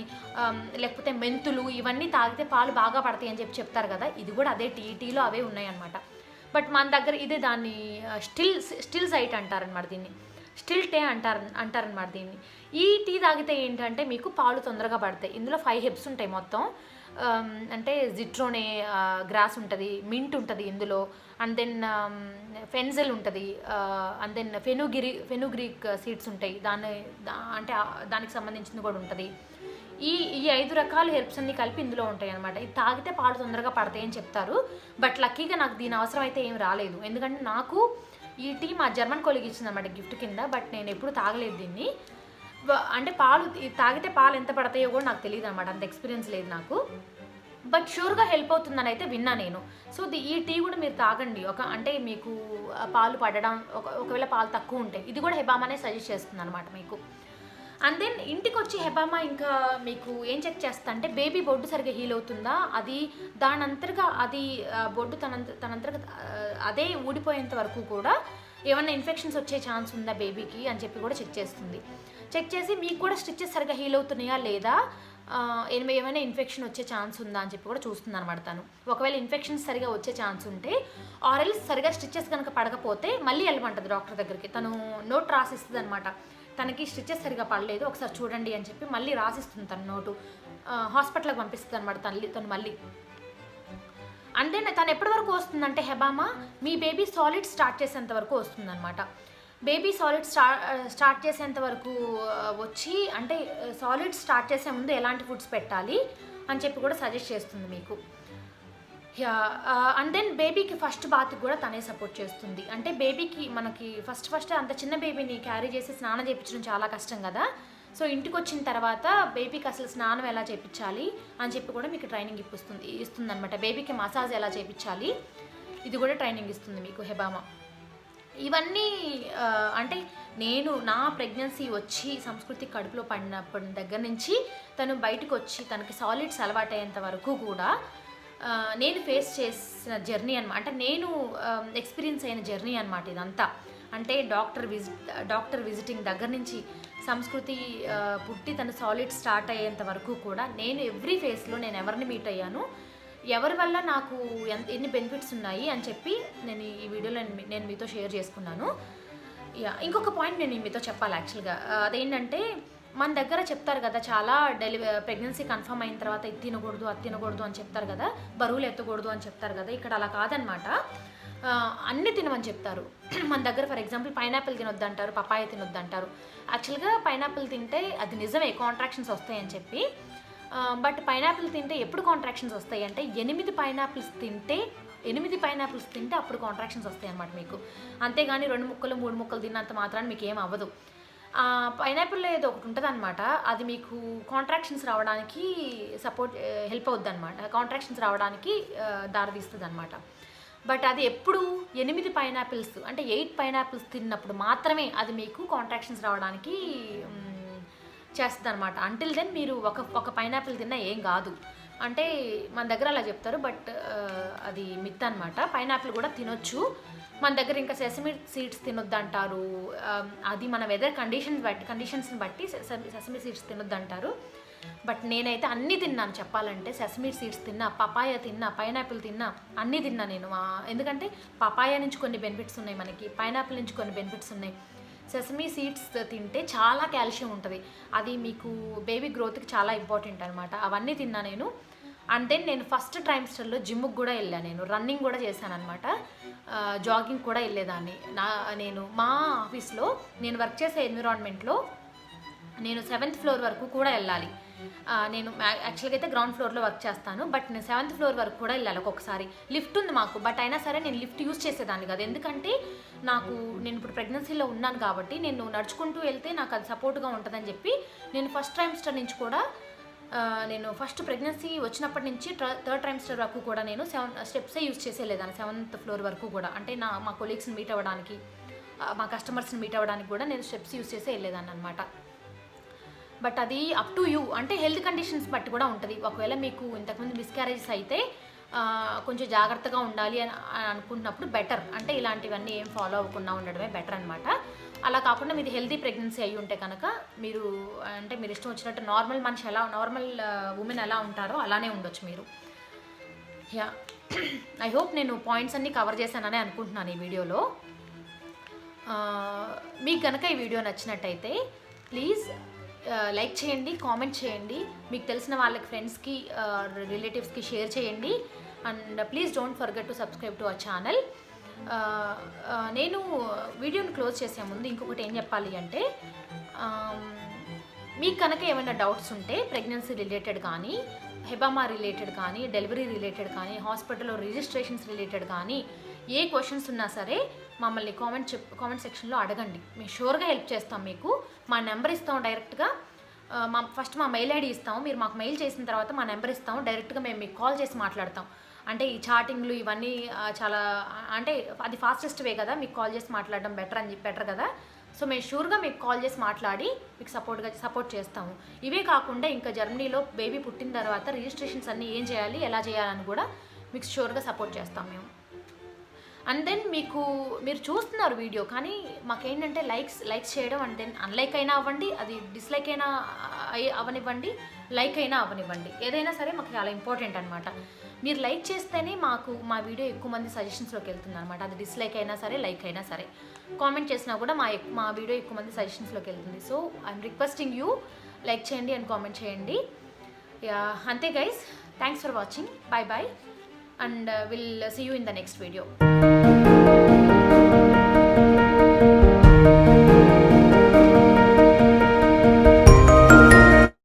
లేకపోతే మెంతులు ఇవన్నీ తాగితే పాలు బాగా పడతాయి అని చెప్పి చెప్తారు కదా, ఇది కూడా అదే టీలో అవే ఉన్నాయి అనమాట. బట్ మన దగ్గర ఇదే దాన్ని స్టిల్ సైట్ అంటారనమాట, దీన్ని స్టిల్ టే అంటారనమాట దీన్ని. ఈ టీ తాగితే ఏంటంటే మీకు పాలు తొందరగా పడతాయి. ఇందులో 5 హెబ్స్ ఉంటాయి మొత్తం. అంటే జిట్రోనే గ్రాస్ ఉంటుంది, మింట్ ఉంటుంది ఇందులో, అండ్ దెన్ ఫెన్జెల్ ఉంటుంది, అండ్ దెన్ ఫెనుగ్రీక్ సీడ్స్ ఉంటాయి, అంటే దానికి సంబంధించింది కూడా ఉంటుంది. ఈ 5 రకాల హెర్బ్స్ అన్ని కలిపి ఇందులో ఉంటాయి అనమాట. ఇది తాగితే పాలు తొందరగా పడతాయి అని చెప్తారు. బట్ లక్కీగా నాకు దీని అవసరం అయితే ఏం రాలేదు, ఎందుకంటే నాకు ఈ టీ మా జర్మన్ కొలిగి ఇచ్చింది అనమాట గిఫ్ట్ కింద. బట్ నేను ఎప్పుడు తాగలేదు దీన్ని. అంటే పాలు తాగితే పాలు ఎంత పడతాయో కూడా నాకు తెలియదు అనమాట, అంత ఎక్స్పీరియన్స్ లేదు నాకు. బట్ షూర్గా హెల్ప్ అవుతుందని అయితే విన్నా నేను. సో ఈ టీ కూడా మీరు తాగండి. అంటే మీకు పాలు పడడం, ఒకవేళ పాలు తక్కువ ఉంటే ఇది కూడా హెబామానే సజెస్ట్ చేస్తుంది అనమాట మీకు. అండ్ దెన్ ఇంటికి వచ్చి హెబామా ఇంకా మీకు ఏం చెక్ చేస్తా అంటే బేబీ బొడ్డు సరిగ్గా హీల్ అవుతుందా, అది దానంతరగా అది బొడ్డు తనంతరగా అదే ఊడిపోయేంత వరకు కూడా ఏమన్నా ఇన్ఫెక్షన్స్ వచ్చే ఛాన్స్ ఉందా బేబీకి అని చెప్పి కూడా చెక్ చేస్తుంది. చెక్ చేసి మీకు కూడా స్టిచెస్ సరిగ్గా హీల్ అవుతున్నాయా లేదా, ఏమైనా ఇన్ఫెక్షన్ వచ్చే ఛాన్స్ ఉందా అని చెప్పి కూడా చూస్తుంది అనమాట తను. ఒకవేళ ఇన్ఫెక్షన్స్ సరిగా వచ్చే ఛాన్స్ ఉంటే ఆర్ఎల్స్ సరిగా స్టిచెస్ కనుక పడకపోతే మళ్ళీ వెళ్ళమంటుంది డాక్టర్ దగ్గరికి. తను నోట్ రాసిస్తుంది అనమాట, తనకి స్టిచెస్ సరిగా పడలేదు ఒకసారి చూడండి అని చెప్పి మళ్ళీ రాసిస్తుంది తన నోటు. హాస్పిటల్కి పంపిస్తుంది అనమాట తను మళ్ళీ. అంటే తను ఎప్పటి వరకు వస్తుందంటే హెబామా మీ బేబీ సాలిడ్ స్టార్ట్ చేసేంత వరకు వస్తుందన్నమాట. బేబీ సాలిడ్ స్టార్ట్ చేసేంత వరకు వచ్చి, అంటే సాలిడ్ స్టార్ట్ చేసే ముందు ఎలాంటి ఫుడ్స్ పెట్టాలి అని చెప్పి కూడా సజెస్ట్ చేస్తుంది మీకు. అండ్ దెన్ బేబీకి ఫస్ట్ బాత్కి కూడా తనే సపోర్ట్ చేస్తుంది. అంటే బేబీకి మనకి ఫస్ట్ అంత చిన్న బేబీని క్యారీ చేసి స్నానం చేయించడం చాలా కష్టం కదా. సో ఇంటికి వచ్చిన తర్వాత బేబీకి అసలు స్నానం ఎలా చేయించాలి అని చెప్పి కూడా మీకు ట్రైనింగ్ ఇస్తుంది అనమాట. బేబీకి మసాజ్ ఎలా చేయించాలి ఇది కూడా ట్రైనింగ్ ఇస్తుంది మీకు హెబామా. ఇవన్నీ అంటే నేను నా ప్రెగ్నెన్సీ వచ్చి సంస్కృతి కడుపులో పడినప్పటి దగ్గర నుంచి తను బయటకు వచ్చి తనకి సాలిడ్స్ అలవాటయ్యేంత వరకు కూడా నేను ఫేస్ చేసిన జర్నీ అనమాట. అంటే నేను ఎక్స్పీరియన్స్ అయిన జర్నీ అనమాట ఇదంతా. అంటే డాక్టర్ విజిటింగ్ దగ్గర నుంచి సంస్కృతి పుట్టి తన సాలిడ్ స్టార్ట్ అయ్యేంత వరకు కూడా నేను ఎవ్రీ ఫేస్లో నేను ఎవరిని మీట్ అయ్యాను, ఎవరి వల్ల నాకు ఎన్ని బెనిఫిట్స్ ఉన్నాయి అని చెప్పి నేను ఈ వీడియోలో నేను మీతో షేర్ చేసుకున్నాను. ఇంకొక పాయింట్ నేను మీతో చెప్పాలి యాక్చువల్గా. అదేంటంటే మన దగ్గర చెప్తారు కదా, చాలా ప్రెగ్నెన్సీ కన్ఫర్మ్ అయిన తర్వాత ఇది తినకూడదు అది తినకూడదు అని చెప్తారు కదా, బరువులు ఎత్తకూడదు అని చెప్తారు కదా. ఇక్కడ అలా కాదనమాట, అన్నీ తినమని చెప్తారు. మన దగ్గర ఫర్ ఎగ్జాంపుల్ పైనాపిల్ తినొద్దు అంటారు, పపాయ తినొద్దు అంటారు. యాక్చువల్గా పైనాపిల్ తింటే అది నిజమే కాంట్రాక్షన్స్ వస్తాయని చెప్పి. బట్ పైనాపిల్ తింటే ఎప్పుడు కాంట్రాక్షన్స్ వస్తాయి అంటే 8 పైనాపిల్స్ తింటే అప్పుడు కాంట్రాక్షన్స్ వస్తాయి అన్నమాట మీకు. అంతేగాని 2 ముక్కలు 3 ముక్కలు తిన్నంత మాత్రాన్ని మీకు ఏం అవ్వదు. పైనాపిల్లో ఏదో ఒకటి ఉంటుంది అనమాట, అది మీకు కాంట్రాక్షన్స్ రావడానికి హెల్ప్ అవుద్ది అనమాట, కాంట్రాక్షన్స్ రావడానికి దారితీస్తుంది అనమాట. బట్ అది ఎప్పుడు 8 పైనాపిల్స్ అంటే 8 పైనాపిల్స్ తిన్నప్పుడు మాత్రమే అది మీకు కాంట్రాక్షన్స్ రావడానికి చేస్తుంది అనమాట. అంటిల్ దెన్ మీరు ఒక పైనాపిల్ తిన్నా ఏం కాదు అంటే మన దగ్గర అలా చెప్తారు. బట్ అది మిత్ అనమాట. పైనాపిల్ కూడా తినొచ్చు మన దగ్గర. ఇంకా సెసమి సీడ్స్ తినొద్దు అంటారు, అది మన వెదర్ కండిషన్స్ని బట్టి సెసమి సీడ్స్ తినొద్దు అంటారు. బట్ నేనైతే అన్నీ తిన్నాను చెప్పాలంటే. సెసమి సీడ్స్ తిన్నా, పపాయ తిన్నా, పైనాపిల్ తిన్నా, అన్నీ తిన్నా నేను. ఎందుకంటే పపాయ నుంచి కొన్ని బెనిఫిట్స్ ఉన్నాయి మనకి, పైనాపిల్ నుంచి కొన్ని బెనిఫిట్స్ ఉన్నాయి. సెసమీ సీడ్స్ తింటే చాలా కాల్షియం ఉంటుంది, అది మీకు బేబీ గ్రోత్కి చాలా ఇంపార్టెంట్ అనమాట. అవన్నీ తిన్నా నేను. అండ్ దెన్ నేను ఫస్ట్ ట్రైమ్స్టర్లో జిమ్కి కూడా వెళ్ళాను, నేను రన్నింగ్ కూడా చేశాను అనమాట, జాగింగ్ కూడా వెళ్ళేదాన్ని. నేను మా ఆఫీస్లో నేను వర్క్ చేసే ఎన్విరాన్మెంట్లో నేను 7th ఫ్లోర్ వరకు కూడా వెళ్ళాలి. నేను యాక్చువల్గా అయితే గ్రౌండ్ ఫ్లోర్లో వర్క్ చేస్తాను, బట్ నేను 7th ఫ్లోర్ వరకు కూడా వెళ్ళాలి ఒక్కొక్కసారి. లిఫ్ట్ ఉంది మాకు, బట్ అయినా సరే నేను లిఫ్ట్ యూజ్ చేసేదాన్ని కాదు. ఎందుకంటే నేను ఇప్పుడు ప్రెగ్నెన్సీలో ఉన్నాను కాబట్టి నేను నడుచుకుంటూ వెళ్తే నాకు అది సపోర్ట్గా ఉంటుందని చెప్పి నేను ఫస్ట్ ట్రైమ్స్టర్ నుంచి కూడా నేను ఫస్ట్ ప్రెగ్నెన్సీ వచ్చినప్పటి నుంచి 3rd ట్రైమ్స్టర్ వరకు కూడా నేను 7 స్టెప్సే యూజ్ చేసేలేదాన్ని 7th ఫ్లోర్ వరకు కూడా. అంటే మా కొలీగ్స్ని మీట్ అవ్వడానికి, మా కస్టమర్స్ని మీట్ అవ్వడానికి కూడా నేను స్టెప్స్ యూజ్ చేసే వెళ్ళేదాన్ని అనమాట. బట్ అది అప్ టు యూ, అంటే హెల్త్ కండిషన్స్ బట్టి కూడా ఉంటుంది. ఒకవేళ మీకు ఇంతకుముందు మిస్క్యారేజెస్ అయితే కొంచెం జాగ్రత్తగా ఉండాలి అని అనుకుంటున్నప్పుడు బెటర్, అంటే ఇలాంటివన్నీ ఏం ఫాలో అవ్వకుండా ఉండడమే బెటర్ అనమాట. అలా కాకుండా మీది హెల్తీ ప్రెగ్నెన్సీ అయ్యి ఉంటే కనుక మీరు ఇష్టం వచ్చినట్టు నార్మల్ మనిషి నార్మల్ ఉమెన్ ఎలా ఉంటారో అలానే ఉండొచ్చు మీరు. యా, ఐ హోప్ నేను పాయింట్స్ అన్నీ కవర్ చేశానని అనుకుంటున్నాను ఈ వీడియోలో. మీకు కనుక ఈ వీడియో నచ్చినట్టయితే ప్లీజ్ లైక్ చేయండి, కామెంట్ చేయండి, మీకు తెలిసిన వాళ్ళకి ఫ్రెండ్స్కి రిలేటివ్స్కి షేర్ చేయండి. And please don't forget to subscribe to our channel. నేను వీడియోని క్లోజ్ చేసే ముందు ఇంకొకటి ఏం చెప్పాలి అంటే, మీకు కనుక ఏమైనా డౌట్స్ ఉంటే ప్రెగ్నెన్సీ రిలేటెడ్ కానీ, హెబామా రిలేటెడ్ కానీ, డెలివరీ రిలేటెడ్ కానీ, హాస్పిటల్లో రిజిస్ట్రేషన్స్ రిలేటెడ్ కానీ ఏ క్వశ్చన్స్ ఉన్నా సరే మమ్మల్ని కామెంట్ సెక్షన్లో అడగండి. మేము షూర్గా హెల్ప్ చేస్తాం. మీకు మా నెంబర్ ఇస్తాం డైరెక్ట్గా. ఫస్ట్ మా మెయిల్ ఐడి ఇస్తాము. మీరు మాకు మెయిల్ చేసిన తర్వాత మా నెంబర్ ఇస్తాము. డైరెక్ట్గా మేము మీకు కాల్ చేసి మాట్లాడతాం. అంటే ఈ చాటింగ్లు ఇవన్నీ చాలా అంటే అది ఫాస్టెస్ట్ వే కదా, మీకు కాల్ చేసి మాట్లాడడం బెటర్ కదా. సో మేము షూర్గా మీకు కాల్ చేసి మాట్లాడి మీకు సపోర్ట్ చేస్తాము. ఇవే కాకుండా ఇంకా జర్మనీలో బేబీ పుట్టిన తర్వాత రిజిస్ట్రేషన్స్ అన్నీ ఏం చేయాలి, ఎలా చేయాలని కూడా మీకు షూర్గా సపోర్ట్ చేస్తాం మేము. అండ్ దెన్ మీరు చూస్తున్నారు వీడియో, కానీ మాకేంటంటే లైక్స్ చేయడం, అండ్ దెన్ అన్లైక్ అయినా అవ్వండి, అది డిస్లైక్ అయినా అవనివ్వండి, లైక్ అయినా అవనివ్వండి, ఏదైనా సరే మాకు చాలా ఇంపార్టెంట్ అనమాట. మీరు లైక్ చేస్తేనే మా వీడియో ఎక్కువ మంది సజెషన్స్లోకి వెళ్తుంది అనమాట. అది డిస్లైక్ అయినా సరే, లైక్ అయినా సరే, కామెంట్ చేసినా కూడా మా వీడియో ఎక్కువ మంది సజెషన్స్లోకి వెళ్తుంది. So I'm requesting you, like చేయండి అండ్ కామెంట్ చేయండి. అంతే guys, thanks for watching. Bye and will see you in the next video.